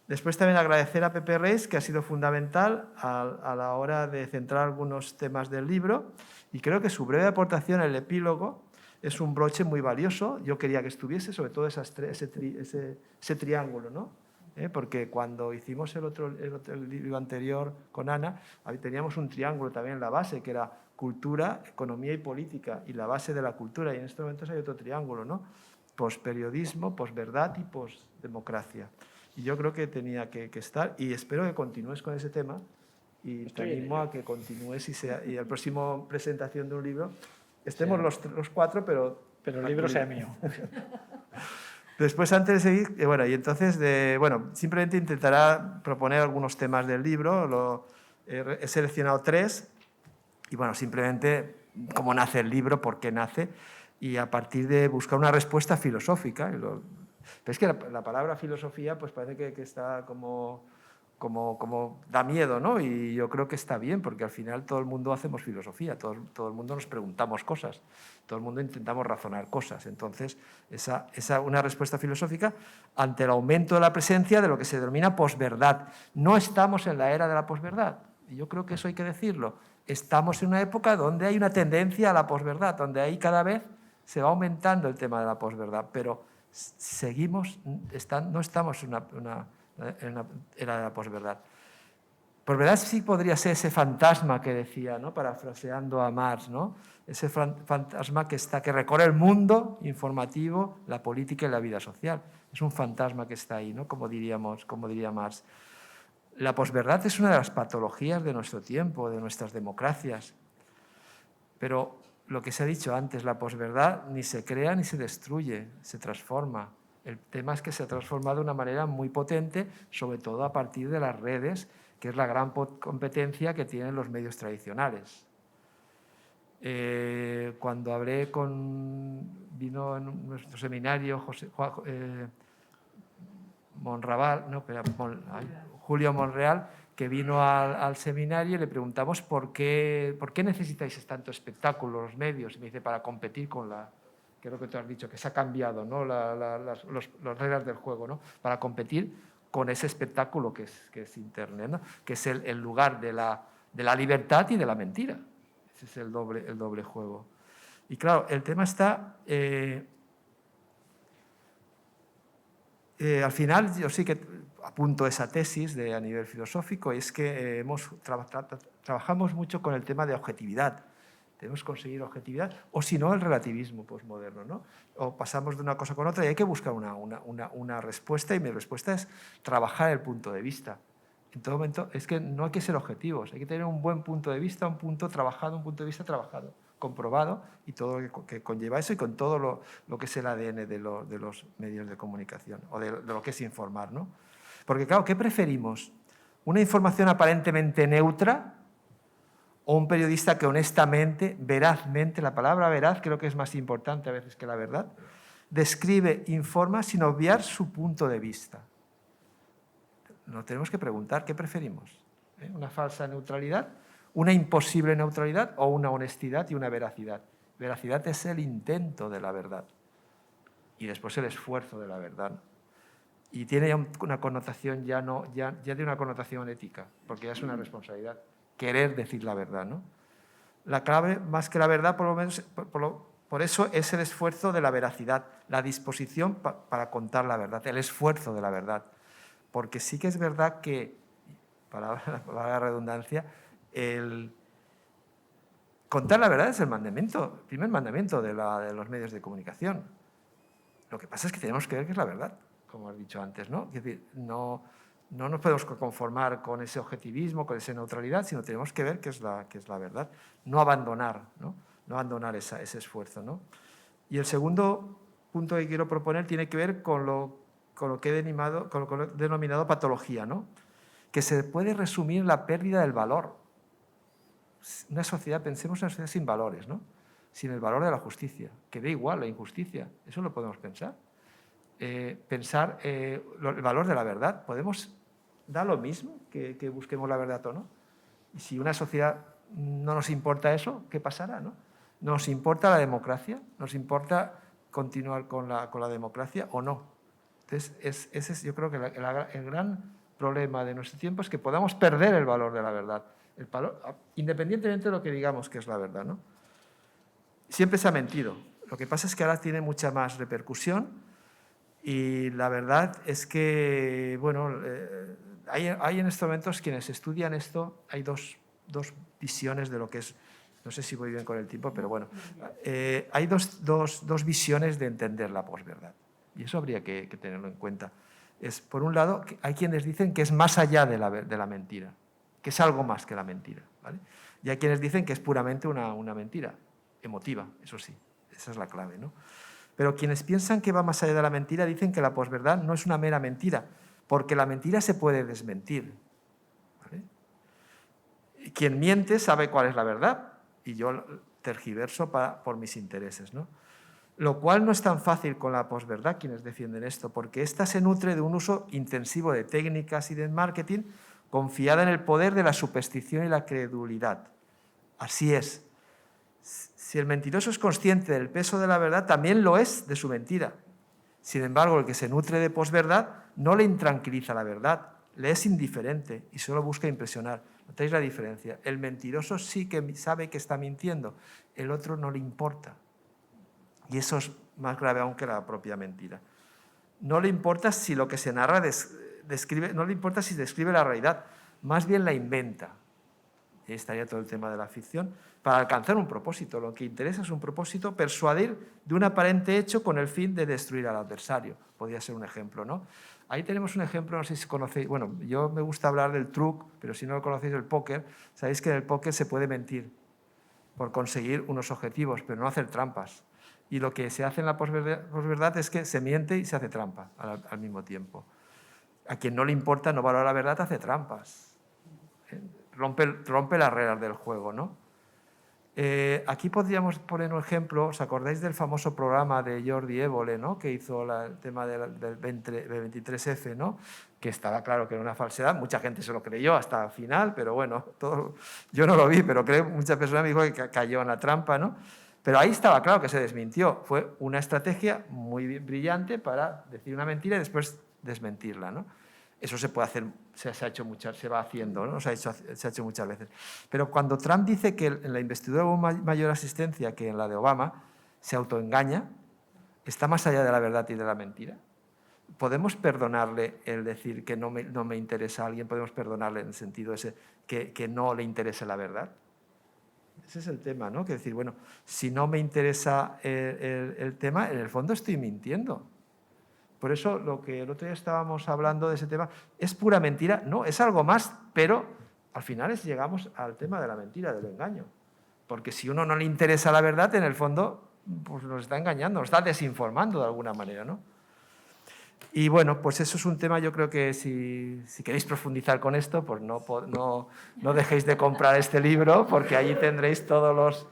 Speaker 4: Después también agradecer a Pepe Reis, que ha sido fundamental a la hora de centrar algunos temas del libro, y creo que su breve aportación, el epílogo, es un broche muy valioso. Yo quería que estuviese, sobre todo ese triángulo, ¿no? Porque cuando hicimos el libro anterior con Ana, teníamos un triángulo también en la base, que era cultura, economía y política, y la base de la cultura, y en estos momentos hay otro triángulo, ¿no? Posperiodismo, posverdad y posdemocracia. Y yo creo que tenía que estar, y espero que continúes con ese tema, y te animo a que continúes y a la próxima presentación de un libro estemos los cuatro, pero
Speaker 3: el libro sea mío.
Speaker 4: Después, antes de seguir, bueno, y entonces, simplemente intentará proponer algunos temas del libro. He seleccionado 3, y bueno, simplemente cómo nace el libro, por qué nace, y a partir de buscar una respuesta filosófica. Pero es que la palabra filosofía pues parece que está como da miedo, ¿no? Y yo creo que está bien, porque al final todo el mundo hacemos filosofía, todo el mundo nos preguntamos cosas, todo el mundo intentamos razonar cosas. Entonces, una respuesta filosófica ante el aumento de la presencia de lo que se denomina posverdad. No estamos en la era de la posverdad, y yo creo que eso hay que decirlo. Estamos en una época donde hay una tendencia a la posverdad, donde ahí cada vez se va aumentando el tema de la posverdad, pero no estamos en una era de la posverdad. Posverdad sí podría ser ese fantasma que decía, ¿no? Parafraseando a Marx, ¿no? Ese fantasma que recorre el mundo informativo, la política y la vida social. Es un fantasma que está ahí, ¿no? Como diría Marx. La posverdad es una de las patologías de nuestro tiempo, de nuestras democracias. Pero lo que se ha dicho antes, la posverdad ni se crea ni se destruye, se transforma. El tema es que se ha transformado de una manera muy potente, sobre todo a partir de las redes, que es la gran competencia que tienen los medios tradicionales. Cuando vino en nuestro seminario Julio Monreal, que vino al seminario y le preguntamos ¿por qué necesitáis tanto espectáculo, los medios? Y me dice, para competir con que es lo que tú has dicho, que se ha cambiado, ¿no? las reglas del juego, ¿no? Para competir con ese espectáculo que es Internet, ¿no? Que es el lugar de la libertad y de la mentira. Ese es el doble juego. Y claro, el tema está... al final yo sí que apunto esa tesis a nivel filosófico, y es que trabajamos mucho con el tema de objetividad. Tenemos que conseguir objetividad, o si no, el relativismo posmoderno, ¿no? O pasamos de una cosa con otra y hay que buscar una respuesta, y mi respuesta es trabajar el punto de vista. En todo momento es que no hay que ser objetivos, hay que tener un buen punto de vista, un punto de vista trabajado, comprobado, y todo lo que conlleva eso, y con todo lo que es el ADN de los medios de comunicación, o de lo que es informar, ¿no? Porque claro, ¿qué preferimos? ¿Una información aparentemente neutra o un periodista que honestamente, verazmente, la palabra veraz creo que es más importante a veces que la verdad, describe, informa sin obviar su punto de vista? Nos tenemos que preguntar, ¿qué preferimos? ¿Una falsa neutralidad, una imposible neutralidad, o una honestidad y una veracidad? Veracidad es el intento de la verdad y después el esfuerzo de la verdad. Y tiene ya una connotación ya de una connotación ética, porque ya es una responsabilidad querer decir la verdad, ¿no? La clave, más que la verdad, por lo menos, por eso es el esfuerzo de la veracidad, la disposición para contar la verdad, el esfuerzo de la verdad. Porque sí que es verdad que, para la redundancia, contar la verdad es el primer mandamiento de los medios de comunicación. Lo que pasa es que tenemos que ver qué es la verdad, como has dicho antes, ¿no? Es decir, no nos podemos conformar con ese objetivismo, con esa neutralidad, sino tenemos que ver qué es la verdad. No abandonar, ¿no? No abandonar ese esfuerzo, ¿no? Y el segundo punto que quiero proponer tiene que ver con lo que he denominado patología, ¿no? Que se puede resumir en la pérdida del valor. Pensemos en una sociedad sin valores, ¿no? Sin el valor de la justicia, que da igual la injusticia, eso lo podemos pensar. Pensar el valor de la verdad, da lo mismo que busquemos la verdad o no. Y si una sociedad no nos importa eso, ¿qué pasará, no? ¿Nos importa la democracia? ¿Nos importa continuar con la democracia o no? Entonces, ese es, yo creo que el gran problema de nuestro tiempo es que podamos perder el valor de la verdad, independientemente de lo que digamos que es la verdad, ¿no? Siempre se ha mentido. Lo que pasa es que ahora tiene mucha más repercusión, y la verdad es que, bueno, hay en estos momentos quienes estudian esto, hay dos visiones de lo que es, no sé si voy bien con el tiempo, pero bueno, hay dos visiones de entender la posverdad. Y eso habría que tenerlo en cuenta. Por un lado, hay quienes dicen que es más allá de la mentira, que es algo más que la mentira, ¿vale? Y hay quienes dicen que es puramente una mentira, emotiva, eso sí, esa es la clave, ¿no? Pero quienes piensan que va más allá de la mentira dicen que la posverdad no es una mera mentira, porque la mentira se puede desmentir, ¿vale? Quien miente sabe cuál es la verdad, y yo tergiverso por mis intereses, ¿no? Lo cual no es tan fácil con la posverdad, quienes defienden esto, porque ésta se nutre de un uso intensivo de técnicas y de marketing confiada en el poder de la superstición y la credulidad. Así es. Si el mentiroso es consciente del peso de la verdad, también lo es de su mentira. Sin embargo, el que se nutre de posverdad no le intranquiliza la verdad, le es indiferente y solo busca impresionar. ¿Notáis la diferencia? El mentiroso sí que sabe que está mintiendo, el otro no le importa. Y eso es más grave aún que la propia mentira. no le importa si lo que se narra describe, no le importa si describe la realidad, más bien la inventa. Ahí estaría todo el tema de la ficción, para alcanzar un propósito. Lo que interesa es un propósito, persuadir de un aparente hecho con el fin de destruir al adversario. Podría ser un ejemplo, ¿no? Ahí tenemos un ejemplo, no sé si conocéis, bueno, yo me gusta hablar del truc, pero si no lo conocéis, el póker. Sabéis que en el póker se puede mentir por conseguir unos objetivos, pero no hacer trampas. Y lo que se hace en la posverdad es que se miente y se hace trampa al mismo tiempo. A quien no le importa, no valora la verdad, hace trampas. Rompe las reglas del juego, ¿no? Aquí podríamos poner un ejemplo. ¿Os acordáis del famoso programa de Jordi Évole, ¿no? Que hizo el tema del 23F, ¿no? Que estaba claro que era una falsedad, mucha gente se lo creyó hasta el final, pero bueno, yo no lo vi, pero creo que muchas personas me dijo que cayó en la trampa, ¿no? Pero ahí estaba claro que se desmintió. Fue una estrategia muy brillante para decir una mentira y después desmentirla, ¿no? Eso se puede hacer, se va haciendo, ¿no? Se ha hecho muchas veces. Pero cuando Trump dice que en la investidura hubo mayor asistencia que en la de Obama, se autoengaña, está más allá de la verdad y de la mentira. ¿Podemos perdonarle el decir que no me interesa a alguien? ¿Podemos perdonarle en el sentido ese que no le interese la verdad? Ese es el tema, ¿no? Que decir, bueno, si no me interesa el tema, en el fondo estoy mintiendo. Por eso lo que el otro día estábamos hablando de ese tema es pura mentira. No, es algo más, pero al final llegamos al tema de la mentira, del engaño. Porque si uno no le interesa la verdad, en el fondo pues nos está engañando, nos está desinformando de alguna manera, ¿no? Y bueno, pues eso es un tema, yo creo que si queréis profundizar con esto, pues no dejéis de comprar este libro, porque allí tendréis todas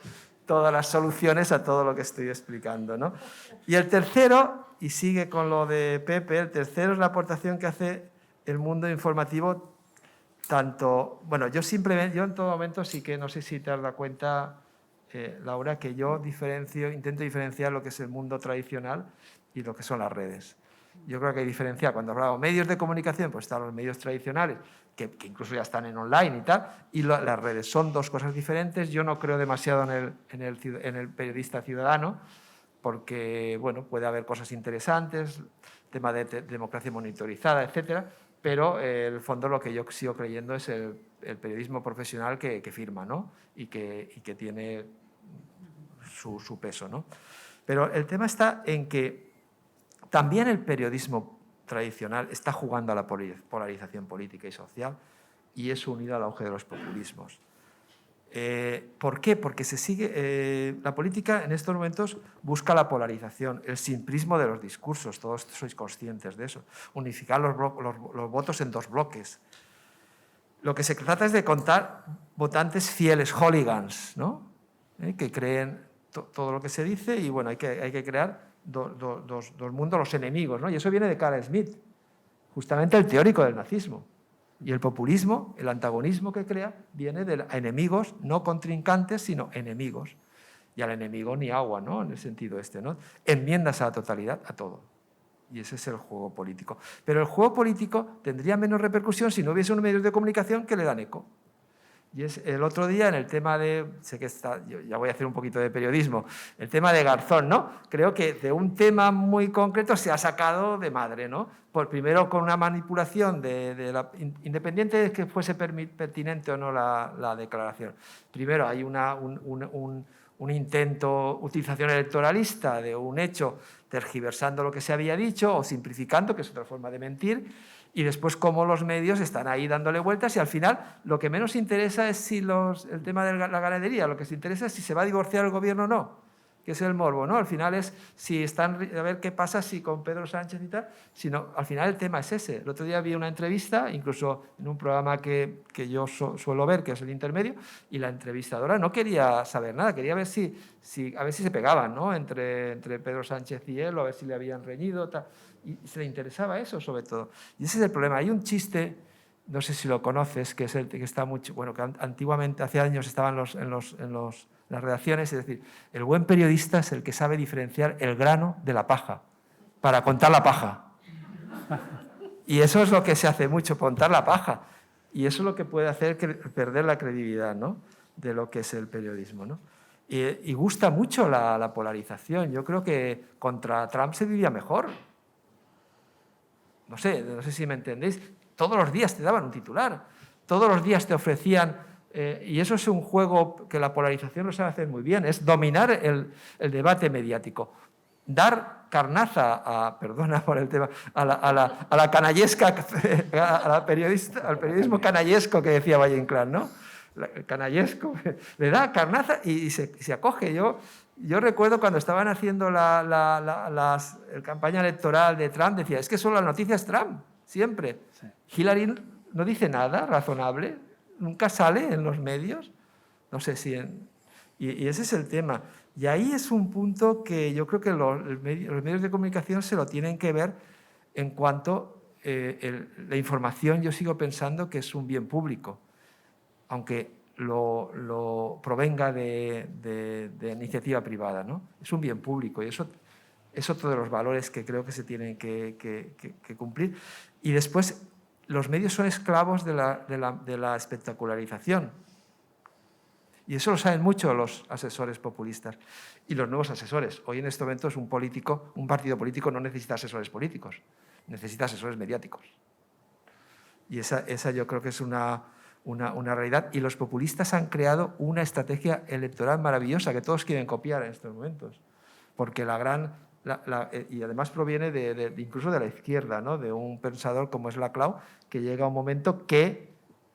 Speaker 4: las soluciones a todo lo que estoy explicando, ¿no? Y el tercero, y sigue con lo de Pepe, el tercero es la aportación que hace el mundo informativo, tanto, bueno, yo en todo momento sí que, no sé si te has dado cuenta, Laura, que yo intento diferenciar lo que es el mundo tradicional y lo que son las redes. Yo creo que hay diferencia. Cuando hablamos de medios de comunicación, pues están los medios tradicionales, que incluso ya están en online y tal, y las redes. Son dos cosas diferentes. Yo no creo demasiado en el periodista ciudadano, porque bueno, puede haber cosas interesantes, tema de democracia monitorizada, etcétera, pero en el fondo lo que yo sigo creyendo es el periodismo profesional que firma, ¿no? y que tiene su peso, ¿no? Pero el tema está en que también el periodismo tradicional está jugando a la polarización política y social, y eso unido al auge de los populismos. ¿Por qué? Porque la política en estos momentos busca la polarización, el simplismo de los discursos, todos sois conscientes de eso, unificar los votos en dos bloques. Lo que se trata es de contar votantes fieles, hooligans, ¿no? Que creen todo lo que se dice, y bueno, hay que crear dos mundos, los enemigos, ¿no? Y eso viene de Carl Schmitt, justamente el teórico del nazismo. Y el populismo, el antagonismo que crea, viene de enemigos, no contrincantes, sino enemigos. Y al enemigo ni agua, ¿no? En el sentido este, ¿no? Enmiendas a la totalidad, a todo. Y ese es el juego político. Pero el juego político tendría menos repercusión si no hubiese unos medios de comunicación que le dan eco. Y es el otro día en el tema de, yo ya voy a hacer un poquito de periodismo, el tema de Garzón, ¿no? Creo que de un tema muy concreto se ha sacado de madre, ¿no? Primero con una manipulación independiente de que fuese pertinente o no la declaración. Primero hay un intento, utilización electoralista de un hecho, tergiversando lo que se había dicho o simplificando, que es otra forma de mentir. Y después cómo los medios están ahí dándole vueltas, y al final lo que menos interesa es si el tema de la ganadería, lo que se interesa es si se va a divorciar el gobierno o no, que es el morbo, ¿no? Al final es si están, a ver qué pasa si con Pedro Sánchez y tal, sino al final el tema es ese. El otro día vi una entrevista, incluso en un programa que yo suelo ver, que es El Intermedio, y la entrevistadora no quería saber nada, quería ver si se pegaban, ¿no? entre Pedro Sánchez y él, o a ver si le habían reñido, tal. Y se le interesaba eso, sobre todo. Y ese es el problema. Hay un chiste, no sé si lo conoces, que es el que está mucho, bueno, que antiguamente, hace años, estaba en las redacciones, es decir, el buen periodista es el que sabe diferenciar el grano de la paja, para contar la paja. Y eso es lo que se hace mucho, contar la paja. Y eso es lo que puede hacer perder la credibilidad, ¿no?, de lo que es el periodismo, ¿no? Y gusta mucho la polarización. Yo creo que contra Trump se vivía mejor. no sé si me entendéis, todos los días te daban un titular, todos los días te ofrecían, y eso es un juego que la polarización lo sabe hacer muy bien, es dominar el debate mediático, dar carnaza, perdona por el tema, a la canallesca, al periodismo canallesco que decía Valle Inclán, ¿no? El canallesco, le da carnaza y se acoge. Yo recuerdo cuando estaban haciendo la campaña electoral de Trump, decía, es que son las noticias Trump, siempre. Sí. Hillary no dice nada razonable, nunca sale en los medios, no sé si... Y ese es el tema. Y ahí es un punto que yo creo que los medios de comunicación se lo tienen que ver en cuanto la información, yo sigo pensando que es un bien público, aunque lo provenga de iniciativa privada, ¿no? Es un bien público y eso es otro de los valores que creo que se tienen que cumplir. Y después, los medios son esclavos de la espectacularización. Y eso lo saben mucho los asesores populistas y los nuevos asesores. Hoy en este momento un partido político no necesita asesores políticos, necesita asesores mediáticos. Y esa yo creo que es una realidad. Y los populistas han creado una estrategia electoral maravillosa que todos quieren copiar en estos momentos. Porque y además proviene incluso de la izquierda, ¿no? De un pensador como es Laclau, que llega a un momento que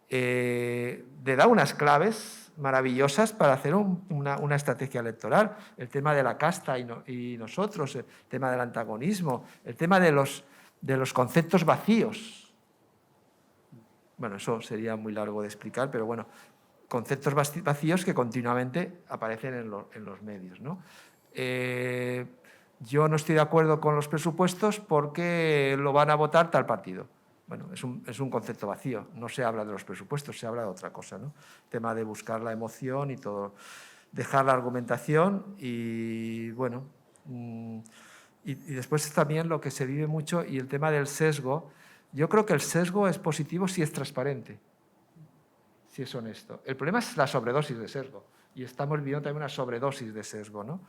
Speaker 4: le da unas claves maravillosas para hacer una estrategia electoral. El tema de la casta y nosotros, el tema del antagonismo, el tema de los conceptos vacíos. Bueno, eso sería muy largo de explicar, pero bueno, conceptos vacíos que continuamente aparecen en los medios, ¿no? Yo no estoy de acuerdo con los presupuestos porque lo van a votar tal partido. Bueno, es un concepto vacío, no se habla de los presupuestos, se habla de otra cosa, ¿no? El tema de buscar la emoción y todo, dejar la argumentación y, bueno, y después también lo que se vive mucho y el tema del sesgo. Yo creo que el sesgo es positivo si es transparente, si es honesto. El problema es la sobredosis de sesgo y estamos viviendo también una sobredosis de sesgo, ¿no?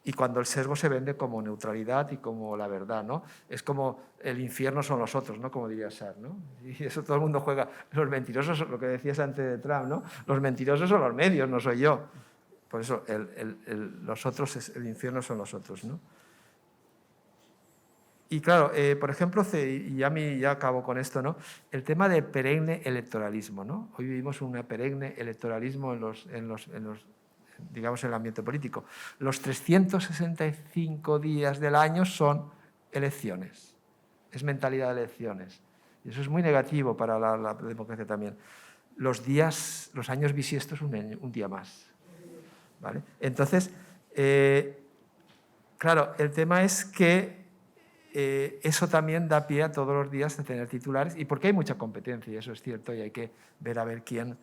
Speaker 4: Y cuando el sesgo se vende como neutralidad y como la verdad, ¿no? Es como el infierno son los otros, ¿no? Como diría Sartre, ¿no? Y eso todo el mundo juega. Los mentirosos, lo que decías antes de Trump, ¿no? Los mentirosos son los medios, no soy yo. Por eso los otros, el infierno son los otros, ¿no? Y claro, por ejemplo, y ya acabo con esto, ¿no? El tema del perenne electoralismo, ¿no? Hoy vivimos un perenne electoralismo digamos, en el ambiente político. Los 365 días del año son elecciones, es mentalidad de elecciones. Y eso es muy negativo para la democracia también. Los años bisiestos, un día más. ¿Vale? Entonces, claro, el tema es que eso también da pie a todos los días de tener titulares, y porque hay mucha competencia, y eso es cierto, y hay que ver a ver quién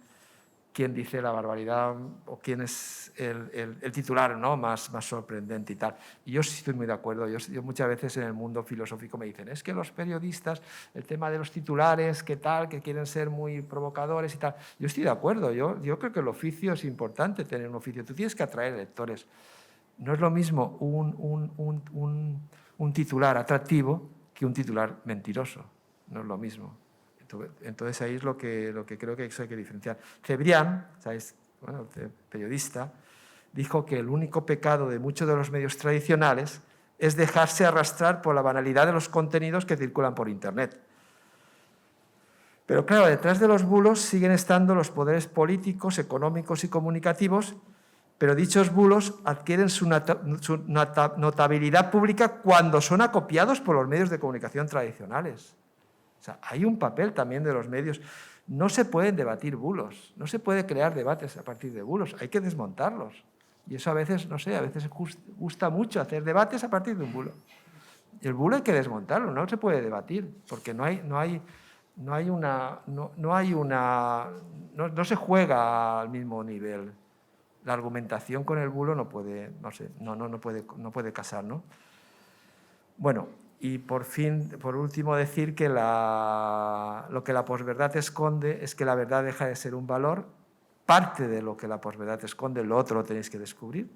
Speaker 4: dice la barbaridad o quién es el titular, ¿no? más sorprendente y tal. Y yo sí estoy muy de acuerdo. Yo muchas veces en el mundo filosófico me dicen, es que los periodistas, el tema de los titulares, que quieren ser muy provocadores y tal. Yo estoy de acuerdo. Yo creo que el oficio es importante, tener un oficio. Tú tienes que atraer lectores. No es lo mismo un titular atractivo que un titular mentiroso. No es lo mismo. Entonces ahí es lo que creo que hay que diferenciar. Cebrián, ¿sabes? Bueno, periodista, dijo que el único pecado de muchos de los medios tradicionales es dejarse arrastrar por la banalidad de los contenidos que circulan por Internet. Pero claro, detrás de los bulos siguen estando los poderes políticos, económicos y comunicativos, pero dichos bulos adquieren su notabilidad pública cuando son acopiados por los medios de comunicación tradicionales. O sea, hay un papel también de los medios. No se pueden debatir bulos, no se puede crear debates a partir de bulos, hay que desmontarlos. Y eso a veces, no sé, a veces gusta mucho hacer debates a partir de un bulo. Y el bulo hay que desmontarlo, no se puede debatir, porque no se juega al mismo nivel. La argumentación con el bulo no puede casar, ¿no? Bueno, y por último decir que lo que la posverdad esconde es que la verdad deja de ser un valor. Parte de lo que la posverdad esconde, lo otro lo tenéis que descubrir.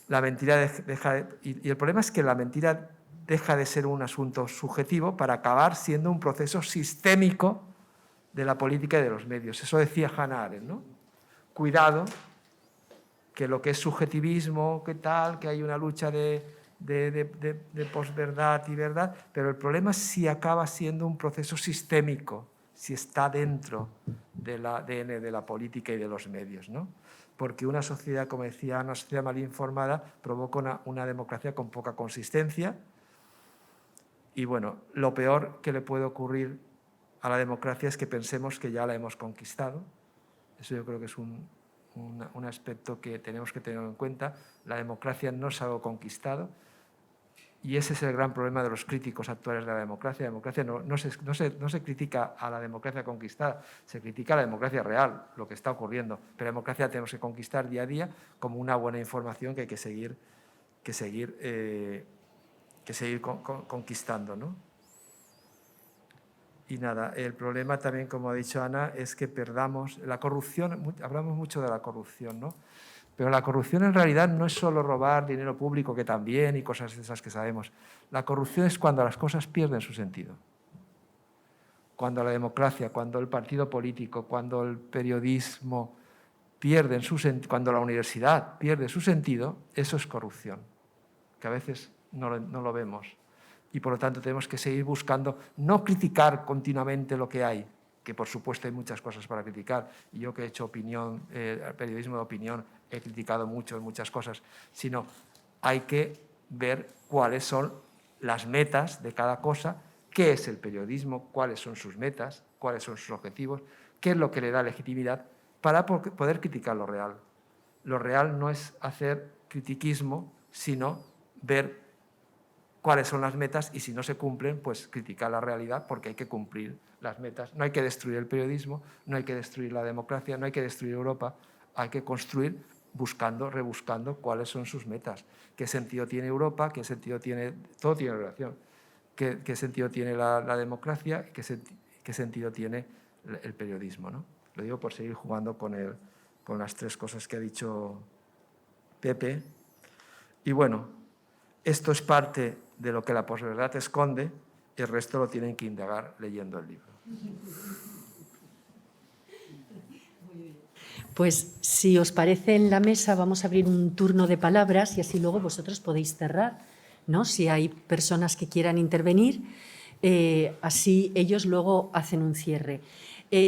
Speaker 4: La mentira y el problema es que la mentira deja de ser un asunto subjetivo para acabar siendo un proceso sistémico de la política y de los medios. Eso decía Hannah Arendt, ¿no? Cuidado, que lo que es subjetivismo, que tal, que hay una lucha de posverdad y verdad, pero el problema es si acaba siendo un proceso sistémico, si está dentro del ADN de la política y de los medios, ¿no? Porque una sociedad, como decía, una sociedad mal informada provoca una democracia con poca consistencia y, bueno, lo peor que le puede ocurrir a la democracia es que pensemos que ya la hemos conquistado. Eso yo creo que es un aspecto que tenemos que tener en cuenta. La democracia no es algo conquistado y ese es el gran problema de los críticos actuales de la democracia. La democracia no se critica a la democracia conquistada, se critica a la democracia real, lo que está ocurriendo. Pero la democracia la tenemos que conquistar día a día como una buena información que hay que seguir conquistando, ¿no? Y nada, el problema también, como ha dicho Ana, es que perdamos la corrupción. Hablamos mucho de la corrupción, ¿no? Pero la corrupción en realidad no es solo robar dinero público, que también, y cosas de esas que sabemos. La corrupción es cuando las cosas pierden su sentido. Cuando la democracia, cuando el partido político, cuando el periodismo pierden su sentido, cuando la universidad pierde su sentido, eso es corrupción, que a veces no lo vemos. Y por lo tanto tenemos que seguir buscando, no criticar continuamente lo que hay, que por supuesto hay muchas cosas para criticar. Y yo que he hecho opinión, periodismo de opinión, he criticado muchas cosas, sino hay que ver cuáles son las metas de cada cosa, qué es el periodismo, cuáles son sus metas, cuáles son sus objetivos, qué es lo que le da legitimidad para poder criticar lo real. Lo real no es hacer critiquismo, sino ver cuáles son las metas y si no se cumplen, pues criticar la realidad porque hay que cumplir las metas. No hay que destruir el periodismo, no hay que destruir la democracia, no hay que destruir Europa, hay que construir rebuscando cuáles son sus metas. ¿Qué sentido tiene Europa? ¿Qué sentido tiene? Todo tiene relación. ¿Qué sentido tiene la democracia? ¿Qué sentido tiene el periodismo, ¿no? Lo digo por seguir jugando con las tres cosas que ha dicho Pepe. Y bueno, esto es parte de lo que la posverdad esconde, y el resto lo tienen que indagar leyendo el libro.
Speaker 1: Pues si os parece, en la mesa vamos a abrir un turno de palabras y así luego vosotros podéis cerrar, ¿no? Si hay personas que quieran intervenir, así ellos luego hacen un cierre.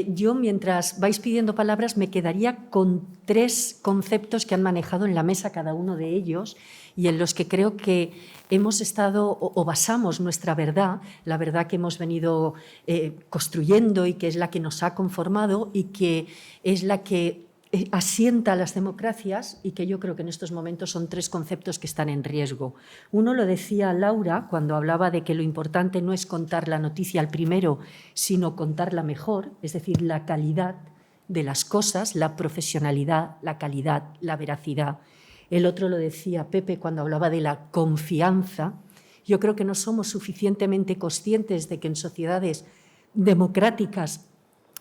Speaker 1: Yo, mientras vais pidiendo palabras, me quedaría con 3 conceptos que han manejado en la mesa cada uno de ellos y en los que creo que hemos estado o basamos nuestra verdad, la verdad que hemos venido construyendo y que es la que nos ha conformado y que es la que asienta a las democracias y que yo creo que en estos momentos son 3 conceptos que están en riesgo. Uno lo decía Laura cuando hablaba de que lo importante no es contar la noticia al primero, sino contarla mejor, es decir, la calidad de las cosas, la profesionalidad, la calidad, la veracidad. El otro lo decía Pepe cuando hablaba de la confianza. Yo creo que no somos suficientemente conscientes de que en sociedades democráticas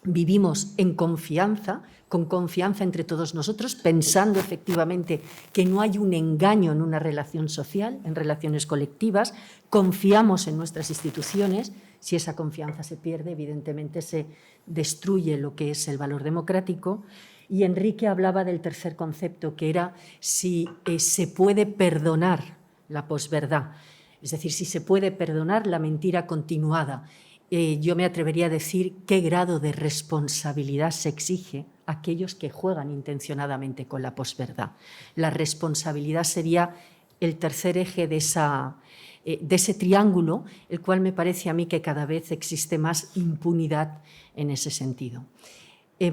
Speaker 1: vivimos en confianza, con confianza entre todos nosotros, pensando efectivamente que no hay un engaño en una relación social, en relaciones colectivas, confiamos en nuestras instituciones. Si esa confianza se pierde, evidentemente se destruye lo que es el valor democrático. Y Enrique hablaba del tercer concepto, que era si se puede perdonar la posverdad, es decir, si se puede perdonar la mentira continuada. Yo me atrevería a decir qué grado de responsabilidad se exige a aquellos que juegan intencionadamente con la posverdad. La responsabilidad sería el tercer eje de ese triángulo, el cual me parece a mí que cada vez existe más impunidad en ese sentido.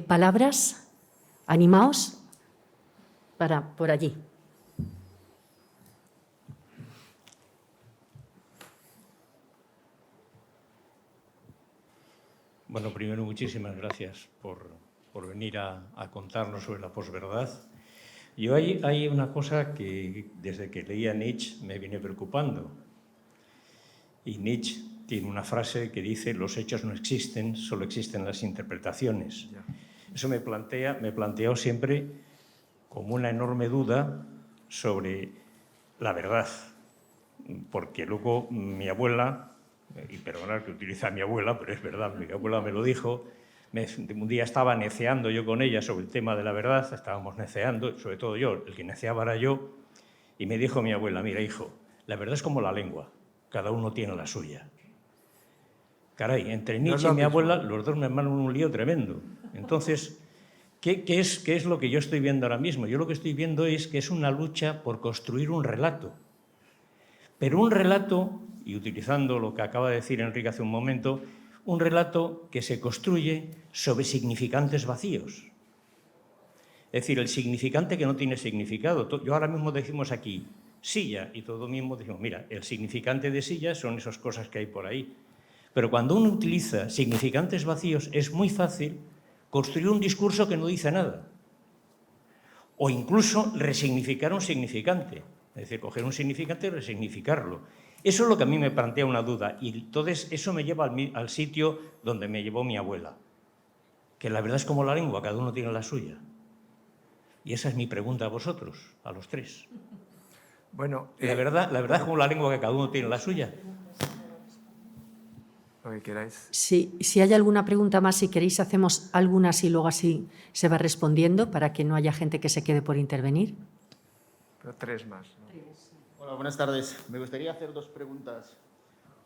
Speaker 1: ¿Palabras? Animaos por allí.
Speaker 5: Bueno, primero, muchísimas gracias por venir a contarnos sobre la posverdad. Yo hay una cosa que desde que leí a Nietzsche me viene preocupando. Y Nietzsche tiene una frase que dice: los hechos no existen, solo existen las interpretaciones. Eso me planteó siempre como una enorme duda sobre la verdad. porque luego mi abuela, y perdonad que utilice a mi abuela, pero es verdad, mi abuela me lo dijo, un día estaba neceando yo con ella sobre el tema de la verdad, estábamos neceando, sobre todo yo, el que neceaba era yo, y me dijo mi abuela, mira hijo, la verdad es como la lengua, cada uno tiene la suya. Caray, entre Nietzsche y mi abuela, los dos me armaron un lío tremendo. Entonces, ¿qué es lo que yo estoy viendo ahora mismo? Yo lo que estoy viendo es que es una lucha por construir un relato. Pero un relato, y utilizando lo que acaba de decir Enrique hace un momento, un relato que se construye sobre significantes vacíos. Es decir, el significante que no tiene significado. Yo ahora mismo decimos aquí silla y todo mismo decimos, mira, el significante de silla son esas cosas que hay por ahí. Pero cuando uno utiliza significantes vacíos es muy fácil construir un discurso que no dice nada. O incluso resignificar un significante. Es decir, coger un significante y resignificarlo. Eso es lo que a mí me plantea una duda. Y entonces eso me lleva al sitio donde me llevó mi abuela. Que la verdad es como la lengua, cada uno tiene la suya. Y esa es mi pregunta a vosotros, a los tres.
Speaker 4: Bueno,
Speaker 5: la verdad es como la lengua, que cada uno tiene la suya.
Speaker 4: Lo que queráis.
Speaker 1: Sí, si hay alguna pregunta más, si queréis, hacemos algunas y luego así se va respondiendo para que no haya gente que se quede por intervenir.
Speaker 4: Pero tres más, ¿no?
Speaker 6: Hola, buenas tardes. Me gustaría hacer dos preguntas.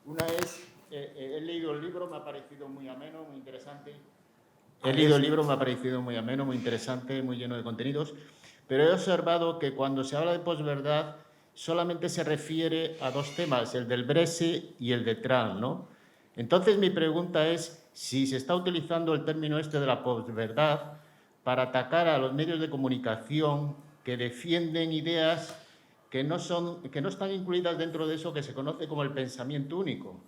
Speaker 6: Una es, he leído el libro, me ha parecido muy ameno, muy interesante. He leído el libro, me ha parecido muy ameno, muy interesante, muy lleno de contenidos, pero he observado que cuando se habla de posverdad solamente se refiere a dos temas, el del Brexit y el de Trump, ¿no? Entonces mi pregunta es si se está utilizando el término este de la posverdad para atacar a los medios de comunicación que defienden ideas que no están incluidas dentro de eso que se conoce como el pensamiento único.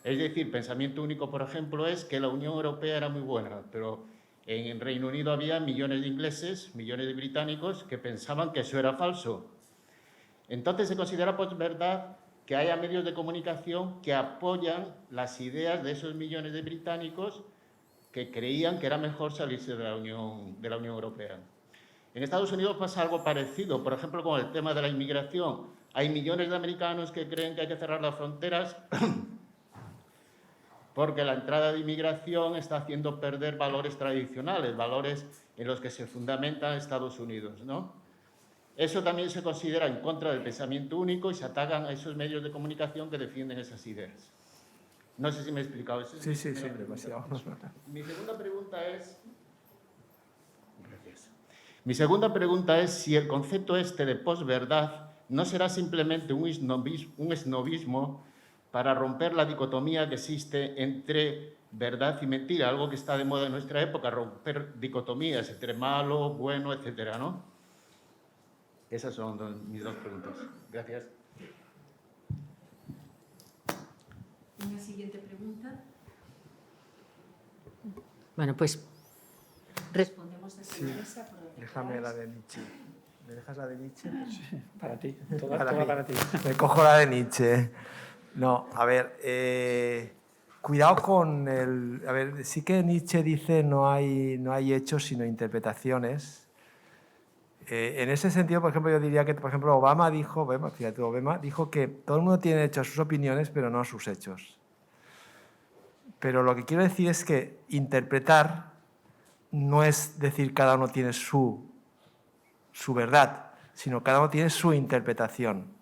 Speaker 6: Es decir, pensamiento único, por ejemplo, es que la Unión Europea era muy buena, pero en Reino Unido había millones de ingleses, millones de británicos que pensaban que eso era falso. Entonces se considera posverdad que haya medios de comunicación que apoyan las ideas de esos millones de británicos que creían que era mejor salirse de la Unión Europea. En Estados Unidos pasa algo parecido, por ejemplo, con el tema de la inmigración. Hay millones de americanos que creen que hay que cerrar las fronteras porque la entrada de inmigración está haciendo perder valores tradicionales, valores en los que se fundamenta Estados Unidos, ¿no? Eso también se considera en contra del pensamiento único y se atacan a esos medios de comunicación que defienden esas ideas. No sé si me he explicado eso.
Speaker 4: Sí, demasiado.
Speaker 6: Mi segunda pregunta es... Gracias. Mi segunda pregunta es si el concepto este de posverdad no será simplemente un esnobismo para romper la dicotomía que existe entre verdad y mentira, algo que está de moda en nuestra época, romper dicotomías entre malo, bueno, etcétera, ¿no? Esas son mis dos preguntas. Gracias.
Speaker 1: Una siguiente pregunta. Bueno, pues respondemos desde la mesa.
Speaker 4: Déjame la de Nietzsche. ¿Me dejas la de Nietzsche?
Speaker 3: Sí, para ti, toda
Speaker 4: mí.
Speaker 3: para ti.
Speaker 4: Me cojo la de Nietzsche. No, a ver, cuidado con el... A ver, sí que Nietzsche dice no hay hechos sino interpretaciones. En ese sentido, por ejemplo, yo diría que, por ejemplo, Obama dijo que todo el mundo tiene derecho a sus opiniones, pero no a sus hechos. Pero lo que quiero decir es que interpretar no es decir cada uno tiene su verdad, sino cada uno tiene su interpretación.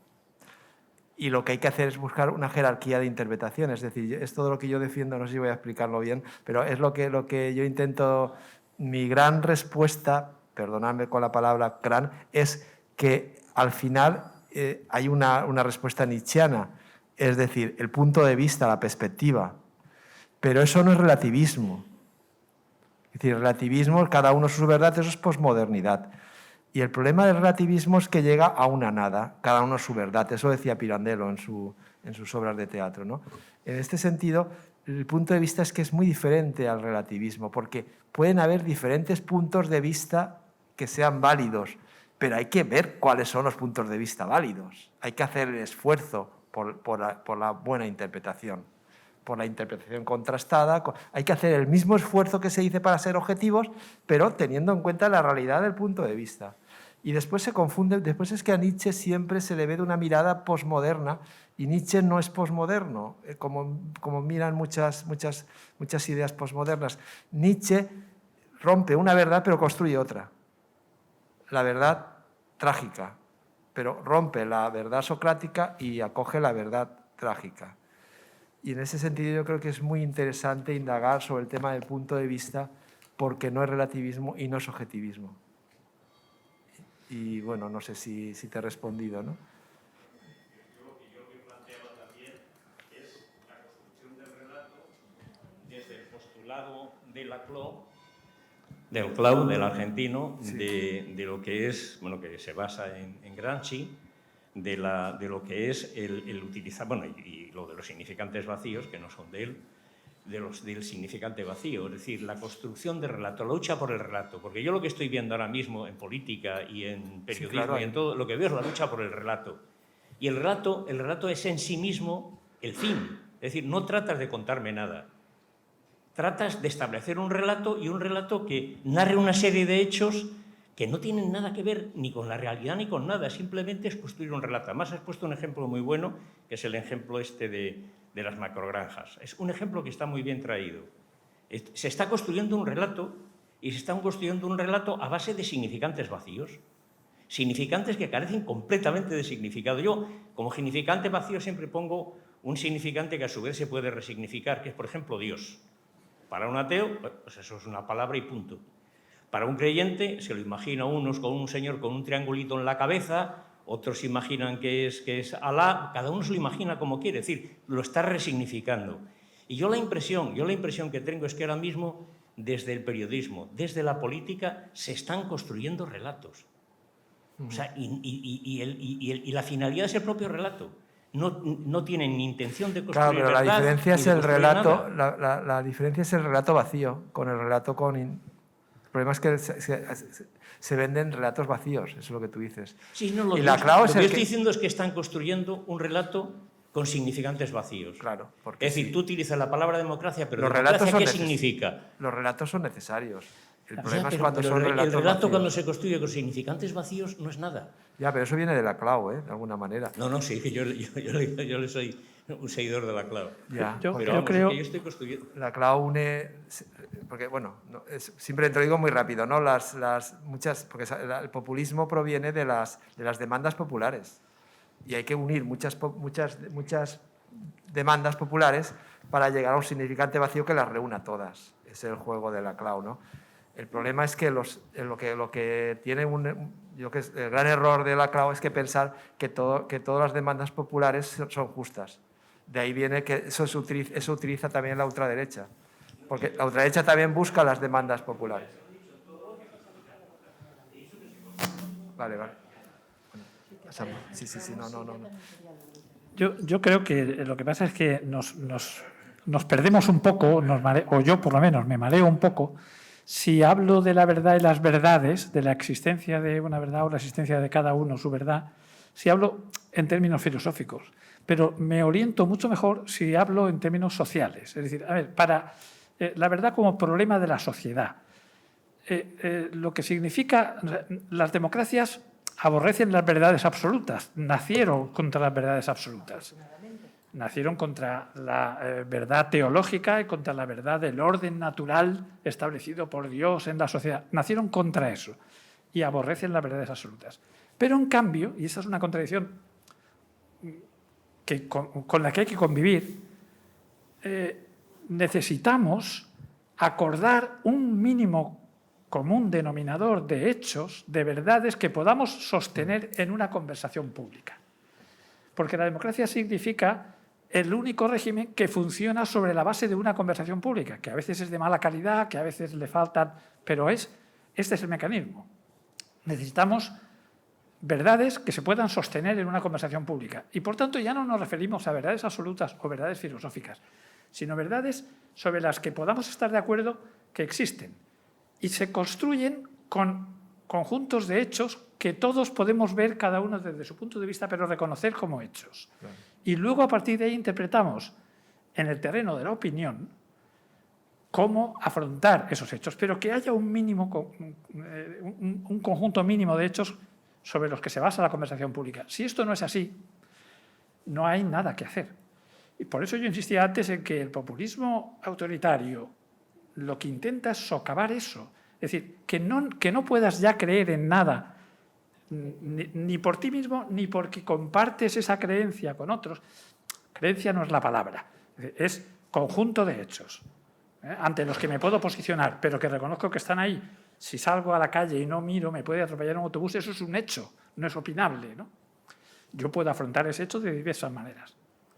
Speaker 4: Y lo que hay que hacer es buscar una jerarquía de interpretación. Es decir, es todo lo que yo defiendo, no sé si voy a explicarlo bien, pero es lo que yo intento. Mi gran respuesta, perdonadme con la palabra gran, es que al final hay una respuesta nietzscheana, es decir, el punto de vista, la perspectiva. Pero eso no es relativismo. Es decir, el relativismo, cada uno su verdad, eso es posmodernidad. Y el problema del relativismo es que llega a una nada, cada uno su verdad. Eso decía Pirandello en sus obras de teatro, ¿no? En este sentido, el punto de vista es que es muy diferente al relativismo, porque pueden haber diferentes puntos de vista que sean válidos, pero hay que ver cuáles son los puntos de vista válidos. Hay que hacer el esfuerzo por la buena interpretación, por la interpretación contrastada. Hay que hacer el mismo esfuerzo que se dice para ser objetivos, pero teniendo en cuenta la realidad del punto de vista. Y después se confunde, después es que a Nietzsche siempre se le ve de una mirada posmoderna, y Nietzsche no es posmoderno, como miran muchas ideas posmodernas. Nietzsche rompe una verdad pero construye otra, la verdad trágica, pero rompe la verdad socrática y acoge la verdad trágica. Y en ese sentido yo creo que es muy interesante indagar sobre el tema del punto de vista, porque no es relativismo y no es objetivismo. Y bueno, no sé si te he respondido, ¿no?
Speaker 5: Yo lo que planteaba también es la construcción del relato desde el postulado de Laclau, del argentino, sí, de lo que es, bueno, que se basa en Gramsci, de lo que es el utilizar, bueno, y lo de los significantes vacíos, que no son de él, del significante vacío, es decir, la construcción del relato, la lucha por el relato, porque yo lo que estoy viendo ahora mismo en política y en periodismo, sí, claro, y en todo, lo que veo es la lucha por el relato. Y el relato es en sí mismo el fin, es decir, no tratas de contarme nada, tratas de establecer un relato, y un relato que narre una serie de hechos que no tienen nada que ver ni con la realidad ni con nada, simplemente es construir un relato. Además, has puesto un ejemplo muy bueno, que es el ejemplo este de las macrogranjas. Es un ejemplo que está muy bien traído. Se está construyendo un relato, y se está construyendo un relato a base de significantes vacíos, significantes que carecen completamente de significado. Yo, como significante vacío, siempre pongo un significante que a su vez se puede resignificar, que es, por ejemplo, Dios. Para un ateo, pues eso es una palabra y punto. Para un creyente, se lo imagina unos con un señor con un triangulito en la cabeza, otros imaginan que es Alá, cada uno se lo imagina como quiere, es decir, lo está resignificando. Y yo la impresión que tengo es que ahora mismo, desde el periodismo, desde la política, se están construyendo relatos. O sea, y la finalidad es el propio relato. No tienen ni intención de construir,
Speaker 4: claro, pero
Speaker 5: verdad,
Speaker 4: la diferencia es
Speaker 5: el
Speaker 4: relato, la diferencia es el relato vacío, con el relato con... El problema es que se venden relatos vacíos, eso es lo que tú dices.
Speaker 5: Sí, no, lo que estoy diciendo es que están construyendo un relato con significantes vacíos.
Speaker 4: Claro,
Speaker 5: porque es decir, tú utilizas la palabra democracia, pero
Speaker 4: ¿democracia
Speaker 5: qué significa?
Speaker 4: Los relatos son necesarios. El
Speaker 5: problema es cuando son relatos vacíos. El relato cuando se construye con significantes vacíos no es nada.
Speaker 4: Ya, pero eso viene de Laclau, de alguna manera.
Speaker 5: No, sí, que yo le soy un seguidor de Laclau.
Speaker 4: Ya,
Speaker 3: yo creo
Speaker 5: que yo estoy construyendo...
Speaker 4: Laclau une... Porque, bueno, siempre te lo digo muy rápido, ¿no? Porque el populismo proviene de las demandas populares. Y hay que unir muchas demandas populares para llegar a un significante vacío que las reúna todas. Es el juego de Laclau, ¿no? El problema es que lo que tiene el gran error de Laclau es que pensar que todas las demandas populares son justas. De ahí viene que eso utiliza también la ultraderecha, porque la ultraderecha también busca las demandas populares. Vale. Sí, no.
Speaker 3: Yo creo que lo que pasa es que nos perdemos un poco, o yo por lo menos me mareo un poco, si hablo de la verdad y las verdades, de la existencia de una verdad o la existencia de cada uno, su verdad, si hablo en términos filosóficos. Pero me oriento mucho mejor si hablo en términos sociales. Es decir, a ver, para la verdad como problema de la sociedad. Lo que significa, las democracias aborrecen las verdades absolutas, nacieron contra las verdades absolutas. Nacieron contra la verdad teológica y contra la verdad del orden natural establecido por Dios en la sociedad. Nacieron contra eso y aborrecen las verdades absolutas. Pero en cambio, y esa es una contradicción con la que hay que convivir, necesitamos acordar un mínimo común denominador de hechos, de verdades que podamos sostener en una conversación pública. Porque la democracia significa el único régimen que funciona sobre la base de una conversación pública, que a veces es de mala calidad, que a veces le faltan, pero este es el mecanismo. Necesitamos verdades que se puedan sostener en una conversación pública. Y por tanto ya no nos referimos a verdades absolutas o verdades filosóficas, sino verdades sobre las que podamos estar de acuerdo que existen. Y se construyen con conjuntos de hechos que todos podemos ver cada uno desde su punto de vista, pero reconocer como hechos. Claro. Y luego a partir de ahí interpretamos en el terreno de la opinión cómo afrontar esos hechos, pero que haya un conjunto mínimo de hechos sobre los que se basa la conversación pública. Si esto no es así, no hay nada que hacer. Y por eso yo insistía antes en que el populismo autoritario lo que intenta es socavar eso. Es decir, que no puedas ya creer en nada, ni por ti mismo, ni porque compartes esa creencia con otros. Creencia no es la palabra, es conjunto de hechos, ante los que me puedo posicionar, pero que reconozco que están ahí. Si salgo a la calle y no miro, me puede atropellar un autobús, eso es un hecho, no es opinable, ¿no? Yo puedo afrontar ese hecho de diversas maneras.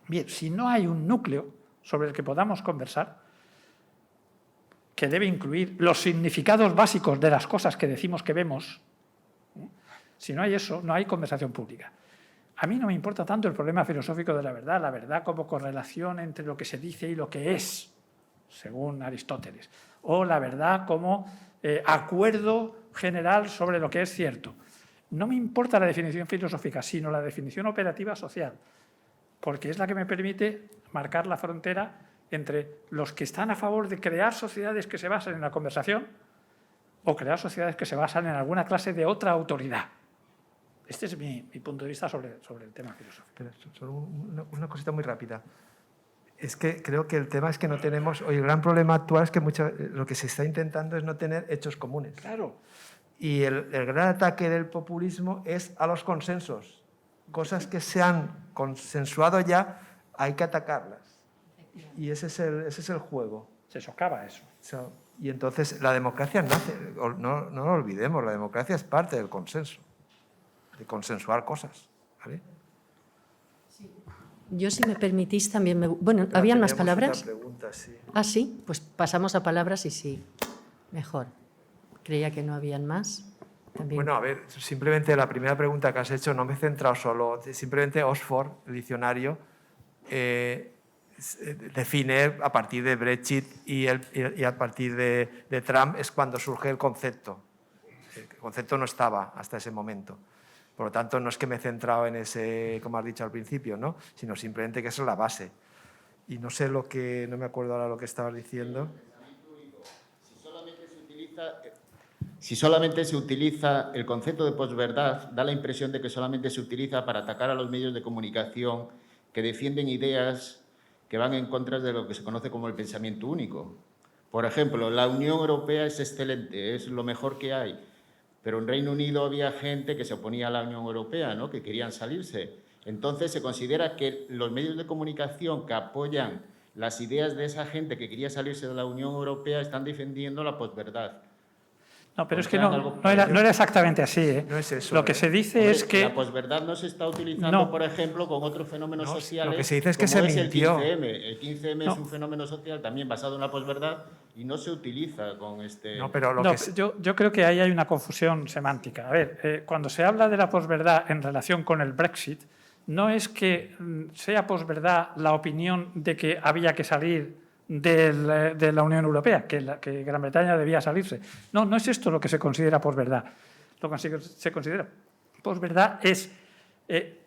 Speaker 3: Bien, si no hay un núcleo sobre el que podamos conversar, que debe incluir los significados básicos de las cosas que decimos que vemos, si no hay eso, no hay conversación pública. A mí no me importa tanto el problema filosófico de la verdad como correlación entre lo que se dice y lo que es, según Aristóteles, o la verdad como acuerdo general sobre lo que es cierto. No me importa la definición filosófica, sino la definición operativa social, porque es la que me permite marcar la frontera entre los que están a favor de crear sociedades que se basan en la conversación o crear sociedades que se basan en alguna clase de otra autoridad. Este es mi punto de vista sobre el tema filosófico.
Speaker 4: Pero solo una cosita muy rápida. Es que creo que el tema es que no tenemos... Hoy el gran problema actual es que lo que se está intentando es no tener hechos comunes.
Speaker 3: Claro.
Speaker 4: Y el gran ataque del populismo es a los consensos. Cosas que se han consensuado ya, hay que atacarlas. Y ese es el juego.
Speaker 3: Se socava eso.
Speaker 4: Y entonces la democracia nace, no lo olvidemos, la democracia es parte del consenso, de consensuar cosas. ¿Vale?
Speaker 1: Yo, si me permitís, también me... Bueno, ¿habían más palabras?
Speaker 4: Otra pregunta, sí.
Speaker 1: Ah, sí, pues pasamos a palabras y sí, mejor. Creía que no habían más. También.
Speaker 4: Bueno, a ver, simplemente la primera pregunta que has hecho no me he centrado solo, simplemente Oxford, el diccionario, define a partir de Brexit y a partir de Trump es cuando surge el concepto. El concepto no estaba hasta ese momento. Por lo tanto, no es que me he centrado en ese, como has dicho al principio, ¿no? Sino simplemente que esa es la base. Y no sé no me acuerdo ahora lo que estabas diciendo.
Speaker 6: Si solamente se utiliza el concepto de posverdad, da la impresión de que solamente se utiliza para atacar a los medios de comunicación que defienden ideas que van en contra de lo que se conoce como el pensamiento único. Por ejemplo, la Unión Europea es excelente, es lo mejor que hay, pero en Reino Unido había gente que se oponía a la Unión Europea, ¿no? Que querían salirse. Entonces se considera que los medios de comunicación que apoyan las ideas de esa gente que quería salirse de la Unión Europea están defendiendo la posverdad.
Speaker 3: No, pero es que no era exactamente así, ¿eh?
Speaker 4: No es eso.
Speaker 3: Lo que se dice
Speaker 6: Hombre,
Speaker 3: es que...
Speaker 6: La posverdad no se está utilizando, por ejemplo, con otros fenómenos sociales.
Speaker 4: Lo que se dice es que
Speaker 6: como
Speaker 4: se mintió.
Speaker 6: El 15M. El 15M es un fenómeno social también basado en la posverdad y no se utiliza con este...
Speaker 4: No, pero
Speaker 3: yo creo que ahí hay una confusión semántica. A ver, cuando se habla de la posverdad en relación con el Brexit, no es que sea posverdad la opinión de que había que salir de la Unión Europea, que Gran Bretaña debía salirse. No es esto lo que se considera posverdad. Lo que se considera posverdad es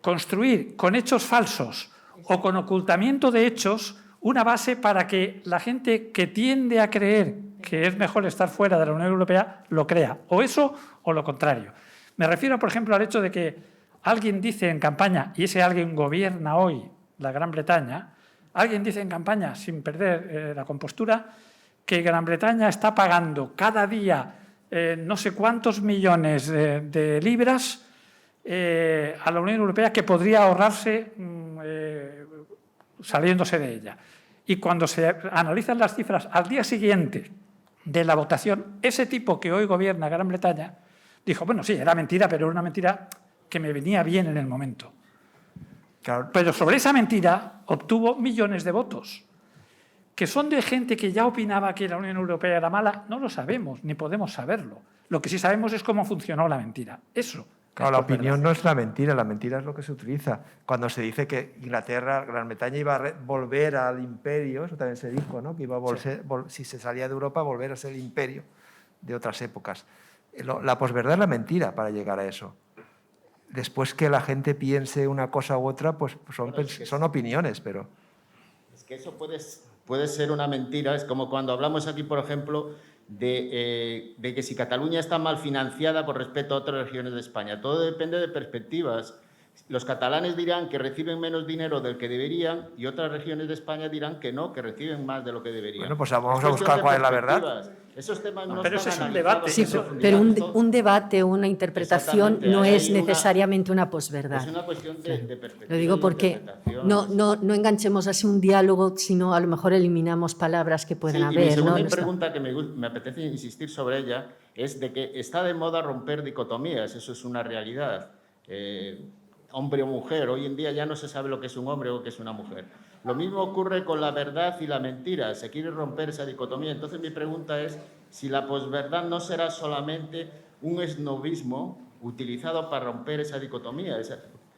Speaker 3: construir con hechos falsos o con ocultamiento de hechos una base para que la gente que tiende a creer que es mejor estar fuera de la Unión Europea lo crea, o eso o lo contrario. Me refiero, por ejemplo, al hecho de que alguien dice en campaña, y ese alguien gobierna hoy la Gran Bretaña, alguien dice en campaña, sin perder la compostura, que Gran Bretaña está pagando cada día no sé cuántos millones de libras a la Unión Europea que podría ahorrarse saliéndose de ella. Y cuando se analizan las cifras al día siguiente de la votación, ese tipo que hoy gobierna Gran Bretaña dijo, bueno, sí, era mentira, pero era una mentira que me venía bien en el momento.
Speaker 4: Claro.
Speaker 3: Pero sobre esa mentira obtuvo millones de votos. ¿Que son de gente que ya opinaba que la Unión Europea era mala? No lo sabemos, ni podemos saberlo. Lo que sí sabemos es cómo funcionó la mentira. Eso.
Speaker 4: Claro, la opinión no es la mentira es lo que se utiliza. Cuando se dice que Inglaterra, Gran Bretaña iba a volver al imperio, eso también se dijo, ¿no? Que iba a volver, si se salía de Europa, volver a ser el imperio de otras épocas. La posverdad es la mentira para llegar a eso. Después que la gente piense una cosa u otra, pues son opiniones, pero...
Speaker 6: Es que eso puede ser una mentira. Es como cuando hablamos aquí, por ejemplo, de que si Cataluña está mal financiada con respecto a otras regiones de España. Todo depende de perspectivas. Los catalanes dirán que reciben menos dinero del que deberían y otras regiones de España dirán que no, que reciben más de lo que deberían.
Speaker 4: Bueno, pues vamos a buscar cuál es la verdad.
Speaker 6: Esos temas no
Speaker 3: pero
Speaker 6: están
Speaker 3: ese es un
Speaker 6: analizados
Speaker 3: debate.
Speaker 6: en
Speaker 1: Sí,
Speaker 6: profundidad.
Speaker 1: pero un debate o una interpretación
Speaker 6: Exactamente,
Speaker 1: no
Speaker 6: hay
Speaker 1: es
Speaker 6: una-
Speaker 1: necesariamente una posverdad.
Speaker 6: Es una cuestión de perspectiva.
Speaker 1: Lo digo
Speaker 6: y
Speaker 1: porque
Speaker 6: interpretación.
Speaker 1: no enganchemos así un diálogo, sino a lo mejor eliminamos palabras que pueden
Speaker 6: Sí, y
Speaker 1: haber.
Speaker 6: mi
Speaker 1: ¿no?
Speaker 6: segunda
Speaker 1: No está-
Speaker 6: pregunta que me apetece insistir sobre ella es de que está de moda romper dicotomías, eso es una realidad. Hombre o mujer, hoy en día ya no se sabe lo que es un hombre o lo que es una mujer. Lo mismo ocurre con la verdad y la mentira, se quiere romper esa dicotomía. Entonces mi pregunta es si la posverdad no será solamente un esnovismo utilizado para romper esa dicotomía,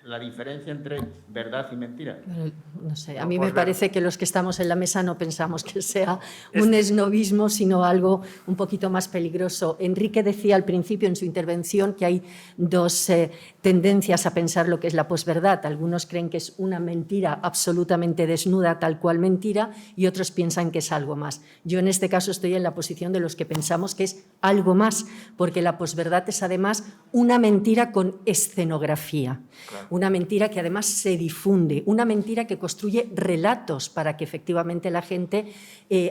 Speaker 6: la diferencia entre verdad y mentira.
Speaker 1: Pero, no sé, a
Speaker 4: No,
Speaker 1: mí
Speaker 4: pues
Speaker 1: me parece que los que estamos en la mesa no pensamos que sea un esnovismo, sino algo un poquito más peligroso. Enrique decía al principio en su intervención que hay dos tendencias a pensar lo que es la posverdad. Algunos creen que es una mentira absolutamente desnuda, tal cual mentira, y otros piensan que es algo más. Yo en este caso estoy en la posición de los que pensamos que es algo más, porque la posverdad es además una mentira con escenografía.
Speaker 4: Claro.
Speaker 1: Una mentira que además se difunde, una mentira que construye relatos para que efectivamente la gente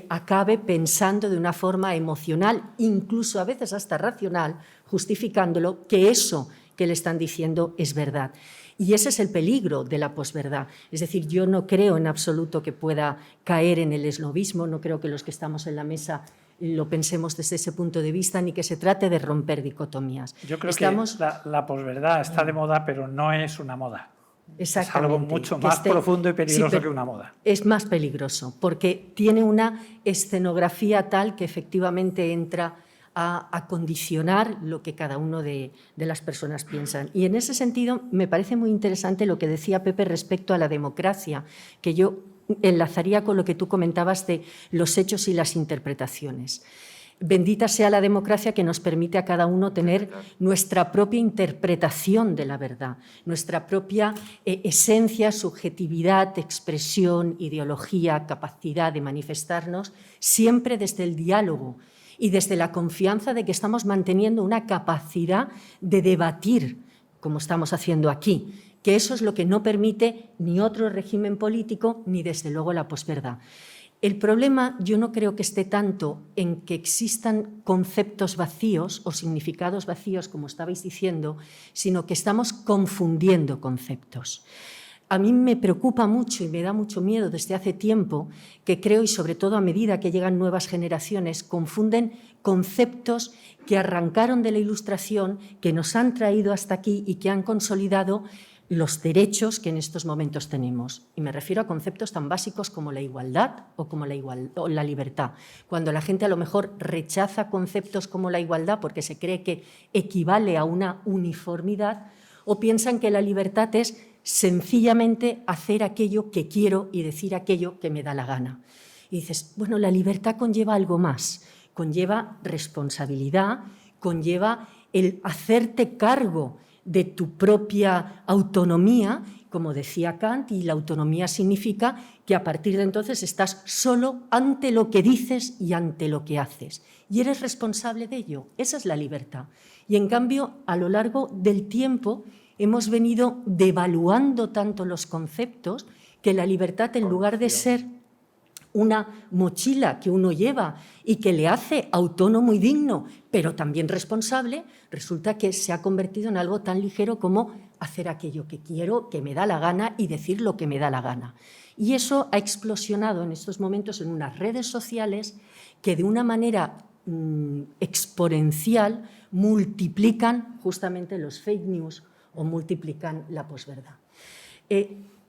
Speaker 1: acabe pensando de una forma emocional, incluso a veces hasta racional, justificándolo, que eso que le están diciendo es verdad. Y ese es el peligro de la posverdad. Es decir, yo no creo en absoluto que pueda caer en el esnovismo, no creo que los que estamos en la mesa lo pensemos desde ese punto de vista, ni que se trate de romper dicotomías.
Speaker 3: Yo creo que la posverdad está de moda, pero no es una moda. Es algo mucho
Speaker 1: que
Speaker 3: más profundo y peligroso
Speaker 1: pero
Speaker 3: que una moda.
Speaker 1: Es más peligroso, porque tiene una escenografía tal que efectivamente entra a condicionar lo que cada uno de las personas piensan. Y en ese sentido me parece muy interesante lo que decía Pepe respecto a la democracia, que yo enlazaría con lo que tú comentabas de los hechos y las interpretaciones. Bendita sea la democracia que nos permite a cada uno tener nuestra propia interpretación de la verdad, nuestra propia esencia, subjetividad, expresión, ideología, capacidad de manifestarnos, siempre desde el diálogo y desde la confianza de que estamos manteniendo una capacidad de debatir, como estamos haciendo aquí, que eso es lo que no permite ni otro régimen político ni desde luego la posverdad. El problema yo no creo que esté tanto en que existan conceptos vacíos o significados vacíos, como estabais diciendo, sino que estamos confundiendo conceptos. A mí me preocupa mucho y me da mucho miedo desde hace tiempo que creo, y sobre todo a medida que llegan nuevas generaciones, confunden conceptos que arrancaron de la Ilustración, que nos han traído hasta aquí y que han consolidado los derechos que en estos momentos tenemos. Y me refiero a conceptos tan básicos como la igualdad o como la libertad. Cuando la gente a lo mejor rechaza conceptos como la igualdad porque se cree que equivale a una uniformidad, o piensan que la libertad es sencillamente hacer aquello que quiero y decir aquello que me da la gana. Y dices, bueno, la libertad conlleva algo más, conlleva responsabilidad, conlleva el hacerte cargo de tu propia autonomía, como decía Kant, y la autonomía significa que a partir de entonces estás solo ante lo que dices y ante lo que haces, y eres responsable de ello. Esa es la libertad. Y en cambio, a lo largo del tiempo, hemos venido devaluando tanto los conceptos que la libertad, en lugar de ser una mochila que uno lleva y que le hace autónomo y digno, pero también responsable, resulta que se ha convertido en algo tan ligero como hacer aquello que quiero, que me da la gana y decir lo que me da la gana. Y eso ha explosionado en estos momentos en unas redes sociales que de una manera exponencial multiplican justamente los fake news o multiplican la posverdad.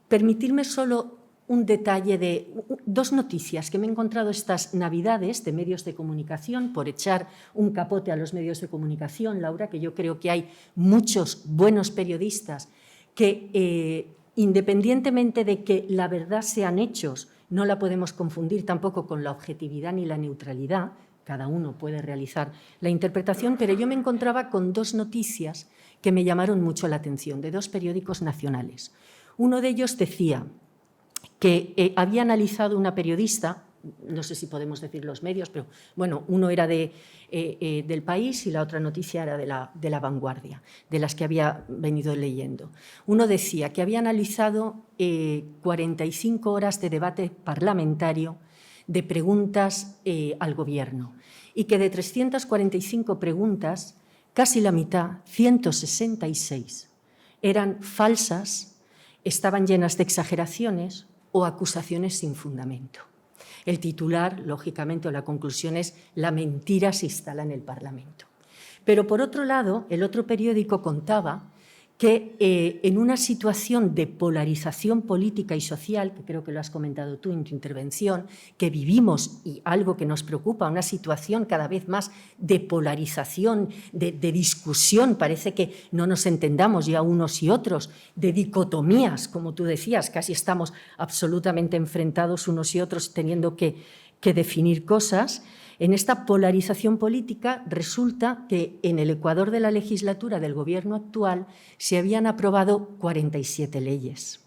Speaker 1: Permitirme solo un detalle de dos noticias que me he encontrado estas Navidades de medios de comunicación, por echar un capote a los medios de comunicación, Laura, que yo creo que hay muchos buenos periodistas que, independientemente de que la verdad sean hechos, no la podemos confundir tampoco con la objetividad ni la neutralidad, cada uno puede realizar la interpretación, pero yo me encontraba con dos noticias que me llamaron mucho la atención, de dos periódicos nacionales. Uno de ellos decía que había analizado una periodista no sé si podemos decir los medios, pero bueno, uno era del País y la otra noticia era de la Vanguardia, de las que había venido leyendo. Uno decía que había analizado 45 horas de debate parlamentario de preguntas al Gobierno y que de 345 preguntas, casi la mitad, 166, eran falsas, estaban llenas de exageraciones o acusaciones sin fundamento. El titular, lógicamente, o la conclusión es: la mentira se instala en el Parlamento. Pero, por otro lado, el otro periódico contaba que en una situación de polarización política y social, que creo que lo has comentado tú en tu intervención, que vivimos, y algo que nos preocupa, una situación cada vez más de polarización, de discusión, parece que no nos entendamos ya unos y otros, de dicotomías, como tú decías, casi estamos absolutamente enfrentados unos y otros teniendo que definir cosas. En esta polarización política resulta que en el Ecuador de la legislatura del Gobierno actual se habían aprobado 47 leyes.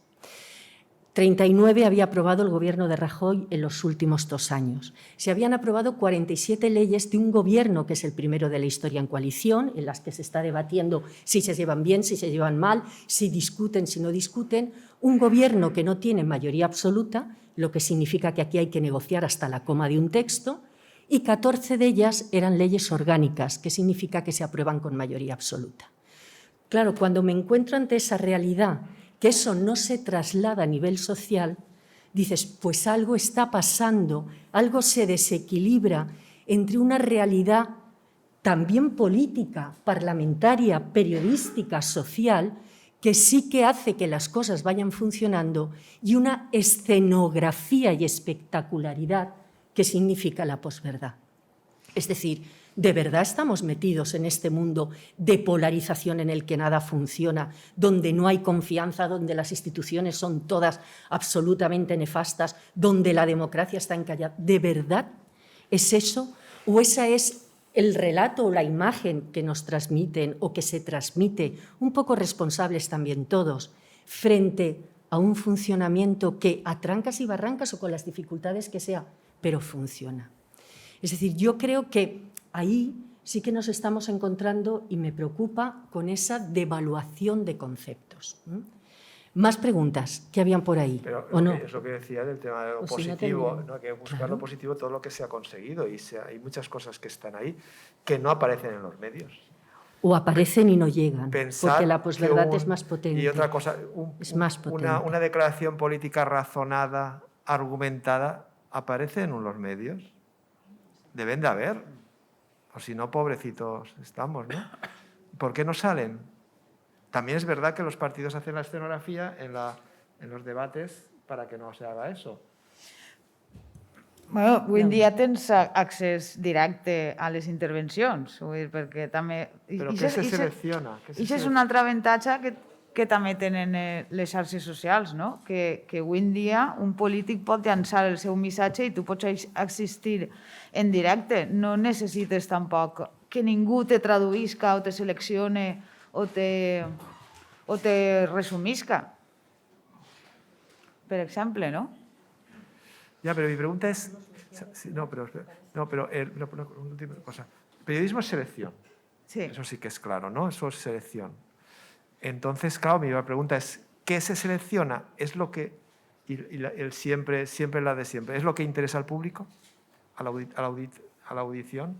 Speaker 1: 39 había aprobado el Gobierno de Rajoy en los últimos 2 años. Se habían aprobado 47 leyes de un Gobierno que es el primero de la historia en coalición, en las que se está debatiendo si se llevan bien, si se llevan mal, si discuten, si no discuten. Un Gobierno que no tiene mayoría absoluta, lo que significa que aquí hay que negociar hasta la coma de un texto, y 14 de ellas eran leyes orgánicas, que significa que se aprueban con mayoría absoluta. Claro, cuando me encuentro ante esa realidad, que eso no se traslada a nivel social, dices, pues algo está pasando, algo se desequilibra entre una realidad también política, parlamentaria, periodística, social, que sí que hace que las cosas vayan funcionando, y una escenografía y espectacularidad que significa la posverdad. Es decir, ¿de verdad estamos metidos en este mundo de polarización en el que nada funciona, donde no hay confianza, donde las instituciones son todas absolutamente nefastas, donde la democracia está encallada? ¿De verdad es eso? ¿O esa es el relato o la imagen que nos transmiten o que se transmite, un poco responsables también todos, frente a un funcionamiento que a trancas y barrancas o con las dificultades que sea, pero funciona? Es decir, yo creo que ahí sí que nos estamos encontrando, y me preocupa, con esa devaluación de conceptos. Más preguntas que habían por ahí,
Speaker 4: Pero
Speaker 1: ¿o no?
Speaker 4: es lo que decía del tema de lo
Speaker 1: O si no
Speaker 4: positivo,
Speaker 1: terminan.
Speaker 4: ¿no? Que buscar
Speaker 1: Claro.
Speaker 4: lo positivo, todo lo que se ha conseguido, y hay muchas cosas que están ahí que no aparecen en los medios.
Speaker 1: O aparecen y no llegan,
Speaker 4: Pensar
Speaker 1: porque la
Speaker 4: que
Speaker 1: posverdad es más potente.
Speaker 4: Y otra cosa,
Speaker 1: es más potente.
Speaker 4: una declaración política razonada, argumentada, ¿aparece en los medios? Deben de haber, o si no, pobrecitos estamos, ¿no? ¿Por qué no salen? También es verdad que los partidos hacen la escenografía en los debates para que no se haga eso.
Speaker 2: Bueno, avui en dia tens accés directe a les intervencions, vull dir, perquè també...
Speaker 4: Però què se selecciona?
Speaker 2: Això és un altre avantatge que també tenen les xarxes socials, no? Que avui en dia un polític pot llançar el seu missatge i tu pots assistir en directe. No necessites tampoc que ningú te traduïsca o te seleccione o te resumisca, per exemple, no?
Speaker 4: Ya, pero mi pregunta es... una última cosa. Periodismo es selección.
Speaker 2: Sí.
Speaker 4: Eso sí que es claro, ¿no? Eso es selección. Entonces, claro, mi pregunta es, ¿qué se selecciona? ¿Es lo que... siempre la de siempre? ¿Es lo que interesa al público? ¿A la audición?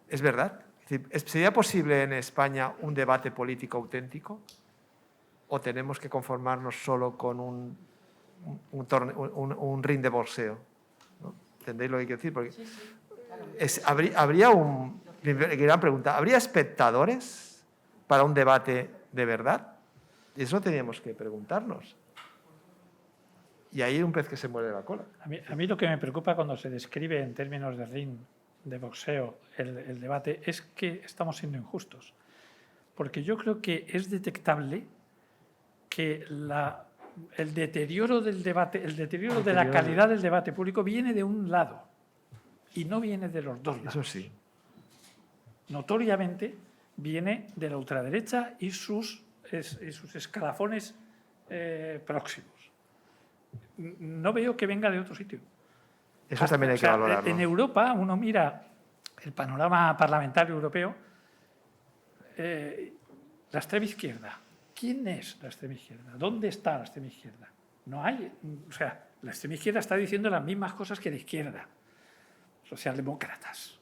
Speaker 4: ¿Es verdad? ¿Sería posible en España un debate político auténtico? ¿O tenemos que conformarnos solo con un ring de boxeo? ¿No? ¿Entendéis lo que quiero decir? Porque habría gran pregunta, ¿habría espectadores para un debate de verdad? Eso teníamos que preguntarnos. Y ahí hay un pez que se muerde la cola.
Speaker 3: A mí lo que me preocupa cuando se describe en términos de ring, de boxeo, el debate, es que estamos siendo injustos. Porque yo creo que es detectable que el deterioro del debate, de la calidad del debate público viene de un lado y no viene de los dos lados.
Speaker 4: Eso sí.
Speaker 3: Notoriamente viene de la ultraderecha y sus escalafones próximos. no veo que venga de otro sitio.
Speaker 4: Eso también hay que valorarlo.
Speaker 3: En Europa, uno mira el panorama parlamentario europeo, la extrema izquierda. ¿Quién es la extrema izquierda? ¿Dónde está la extrema izquierda? No hay. O sea, la extrema izquierda está diciendo las mismas cosas que la izquierda. Socialdemócratas.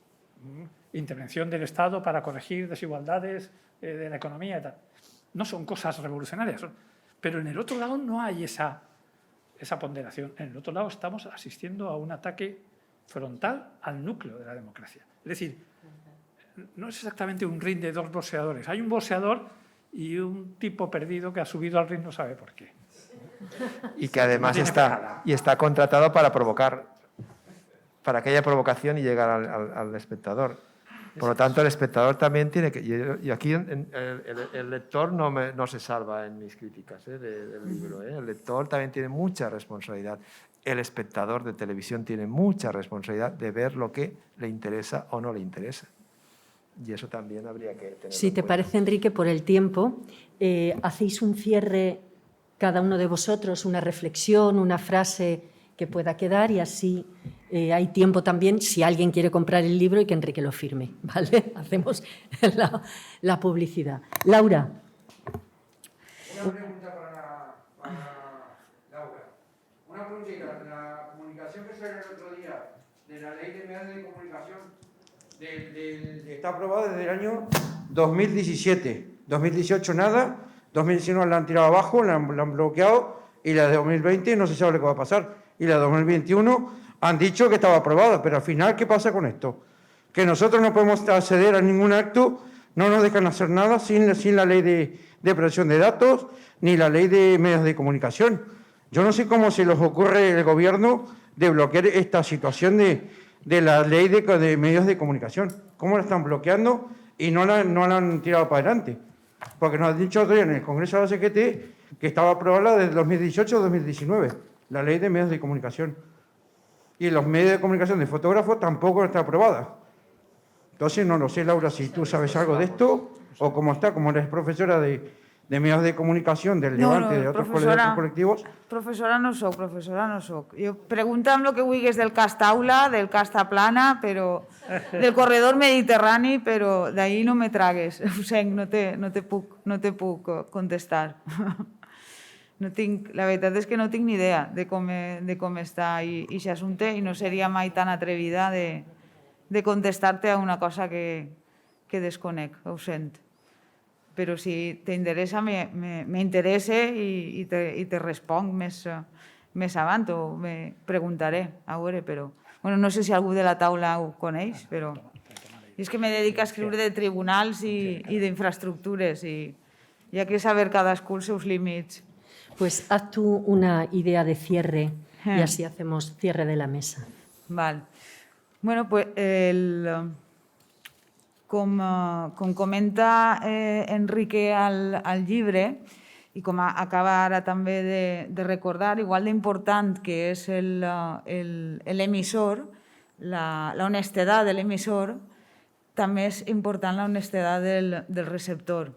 Speaker 3: Intervención del Estado para corregir desigualdades de la economía y tal. No son cosas revolucionarias. Pero en el otro lado no hay esa ponderación. En el otro lado estamos asistiendo a un ataque frontal al núcleo de la democracia. Es decir, no es exactamente un ring de dos boxeadores. Hay un boxeador y un tipo perdido que ha subido al ring no sabe por qué.
Speaker 4: Y que además está contratado para provocar, para que haya provocación y llegar al espectador. Por lo tanto, el espectador también tiene que... Y aquí el lector no se salva en mis críticas del libro. El lector también tiene mucha responsabilidad. El espectador de televisión tiene mucha responsabilidad de ver lo que le interesa o no le interesa. Y eso también habría que tener.
Speaker 1: Si te parece, Enrique, por el tiempo, hacéis un cierre cada uno de vosotros, una reflexión, una frase que pueda quedar, y así hay tiempo también, si alguien quiere comprar el libro, y que Enrique lo firme, ¿vale? Hacemos la publicidad. Laura.
Speaker 7: Una pregunta para Laura. Una preguntita. La comunicación que salió el otro día de la ley de medios de comunicación está aprobada desde el año 2017. 2018 nada, 2019 la han tirado abajo, la han bloqueado, y la de 2020 no se sabe lo que va a pasar. Y la de 2021 han dicho que estaba aprobada, pero al final, ¿qué pasa con esto? Que nosotros no podemos acceder a ningún acto, no nos dejan hacer nada sin la ley de protección de datos, ni la ley de medios de comunicación. Yo no sé cómo se les ocurre el gobierno de bloquear esta situación de la ley de medios de comunicación. ¿Cómo la están bloqueando y no la han tirado para adelante? Porque nos han dicho otro día en el Congreso de la CGT que estaba aprobada desde 2018 a 2019, la ley de medios de comunicación. Y los medios de comunicación de fotógrafos tampoco está aprobada. Entonces, no lo sé, Laura, si tú sabes algo de esto, o cómo está, como eres profesora de medios de comunicación del Levante, de otros colectivos.
Speaker 2: Professora no soc. Jo pregunta'm el que vulguis del cas taula, del cas plana, però del corredor mediterrani, però d'ahir no me tragues. Ho sent, no te puc contestar. La veritat és que no tinc ni idea de com està aquest assumpte, i no seria mai tan atrevida de contestar-te a una cosa que desconec, ho sent. Però si t'interessa, m'interessa i te responc més avant, o me preguntaré, a veure, però... No sé si algú de la taula ho coneix, però... És que me dedico a escriure de tribunals i d'infraestructures, i hi ha que saber cadascú els seus límits.
Speaker 1: Pues haz tú una idea de cierre y así hacemos cierre de la mesa.
Speaker 2: Val. Bueno, pues com comenta Enrique al llibre, i com acaba ara també de recordar, igual d'important que és l'emissor, l'honestedat de l'emissor, també és important l'honestedat del receptor.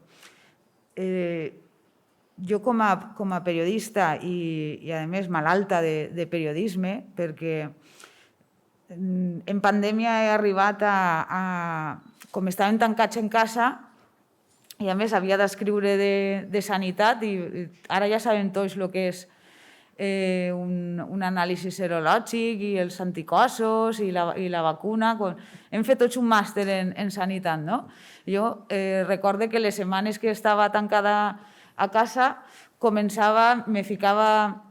Speaker 2: Jo com a periodista i a més malalta de periodisme, perquè en pandèmia he arribat com estàvem tancats en casa, i a més havia d'escriure de sanitat, i ara ja sabem tots el que és un anàlisi serològic i els anticossos i la vacuna. Hem fet tots un màster en sanitat, no? Jo recordo que les setmanes que estava tancada a casa me ficava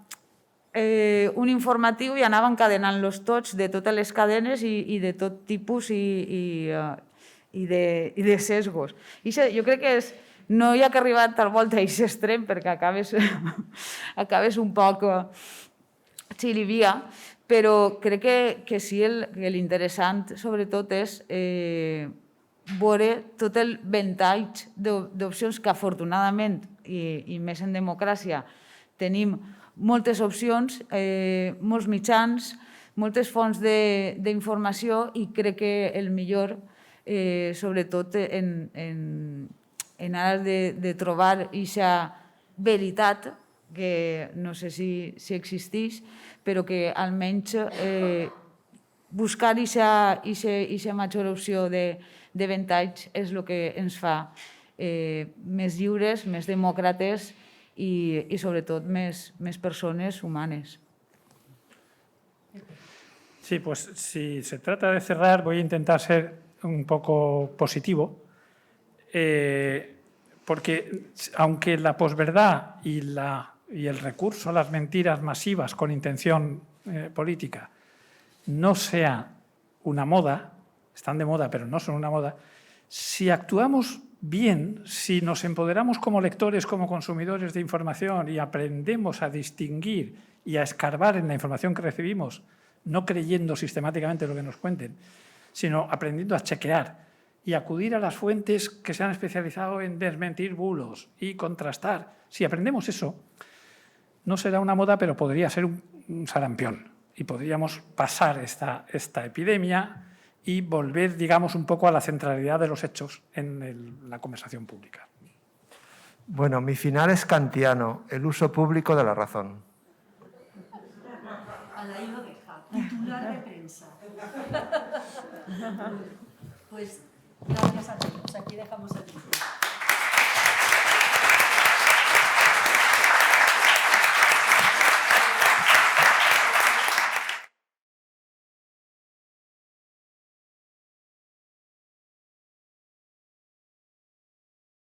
Speaker 2: un informatiu i anava encadenant-los tots de totes les cadenes i de tot tipus i de sesgos. Jo crec que no hi ha que arribar tal volta a aquest extrem perquè acabes un poc xilivia, però crec que sí, l'interessant sobretot és veure tot el ventall d'opcions que afortunadament, i més en democràcia, tenim moltes opcions, molts mitjans, moltes fonts d'informació, i crec que el millor, sobretot en ares de trobar aquesta veritat, que no sé si existeix, però que almenys buscar aquesta major opció de ventalls és el que ens fa més lliures, més demòcrates i sobretot més persones humanes.
Speaker 3: Sí, pues si se trata de cerrar, voy a intentar ser un poco positivo, porque aunque la posverdad y el recurso a las mentiras masivas con intención política no sea una moda, están de moda pero no son una moda, si actuamos bien, si nos empoderamos como lectores, como consumidores de información y aprendemos a distinguir y a escarbar en la información que recibimos, no creyendo sistemáticamente lo que nos cuenten, sino aprendiendo a chequear y acudir a las fuentes que se han especializado en desmentir bulos y contrastar. Si aprendemos eso, no será una moda, pero podría ser un sarampión y podríamos pasar esta epidemia y volver, digamos, un poco a la centralidad de los hechos en la conversación pública.
Speaker 4: Bueno, mi final es kantiano, el uso público de la razón.
Speaker 1: Ahí lo deja, titular de prensa. Pues gracias a todos, aquí dejamos el título.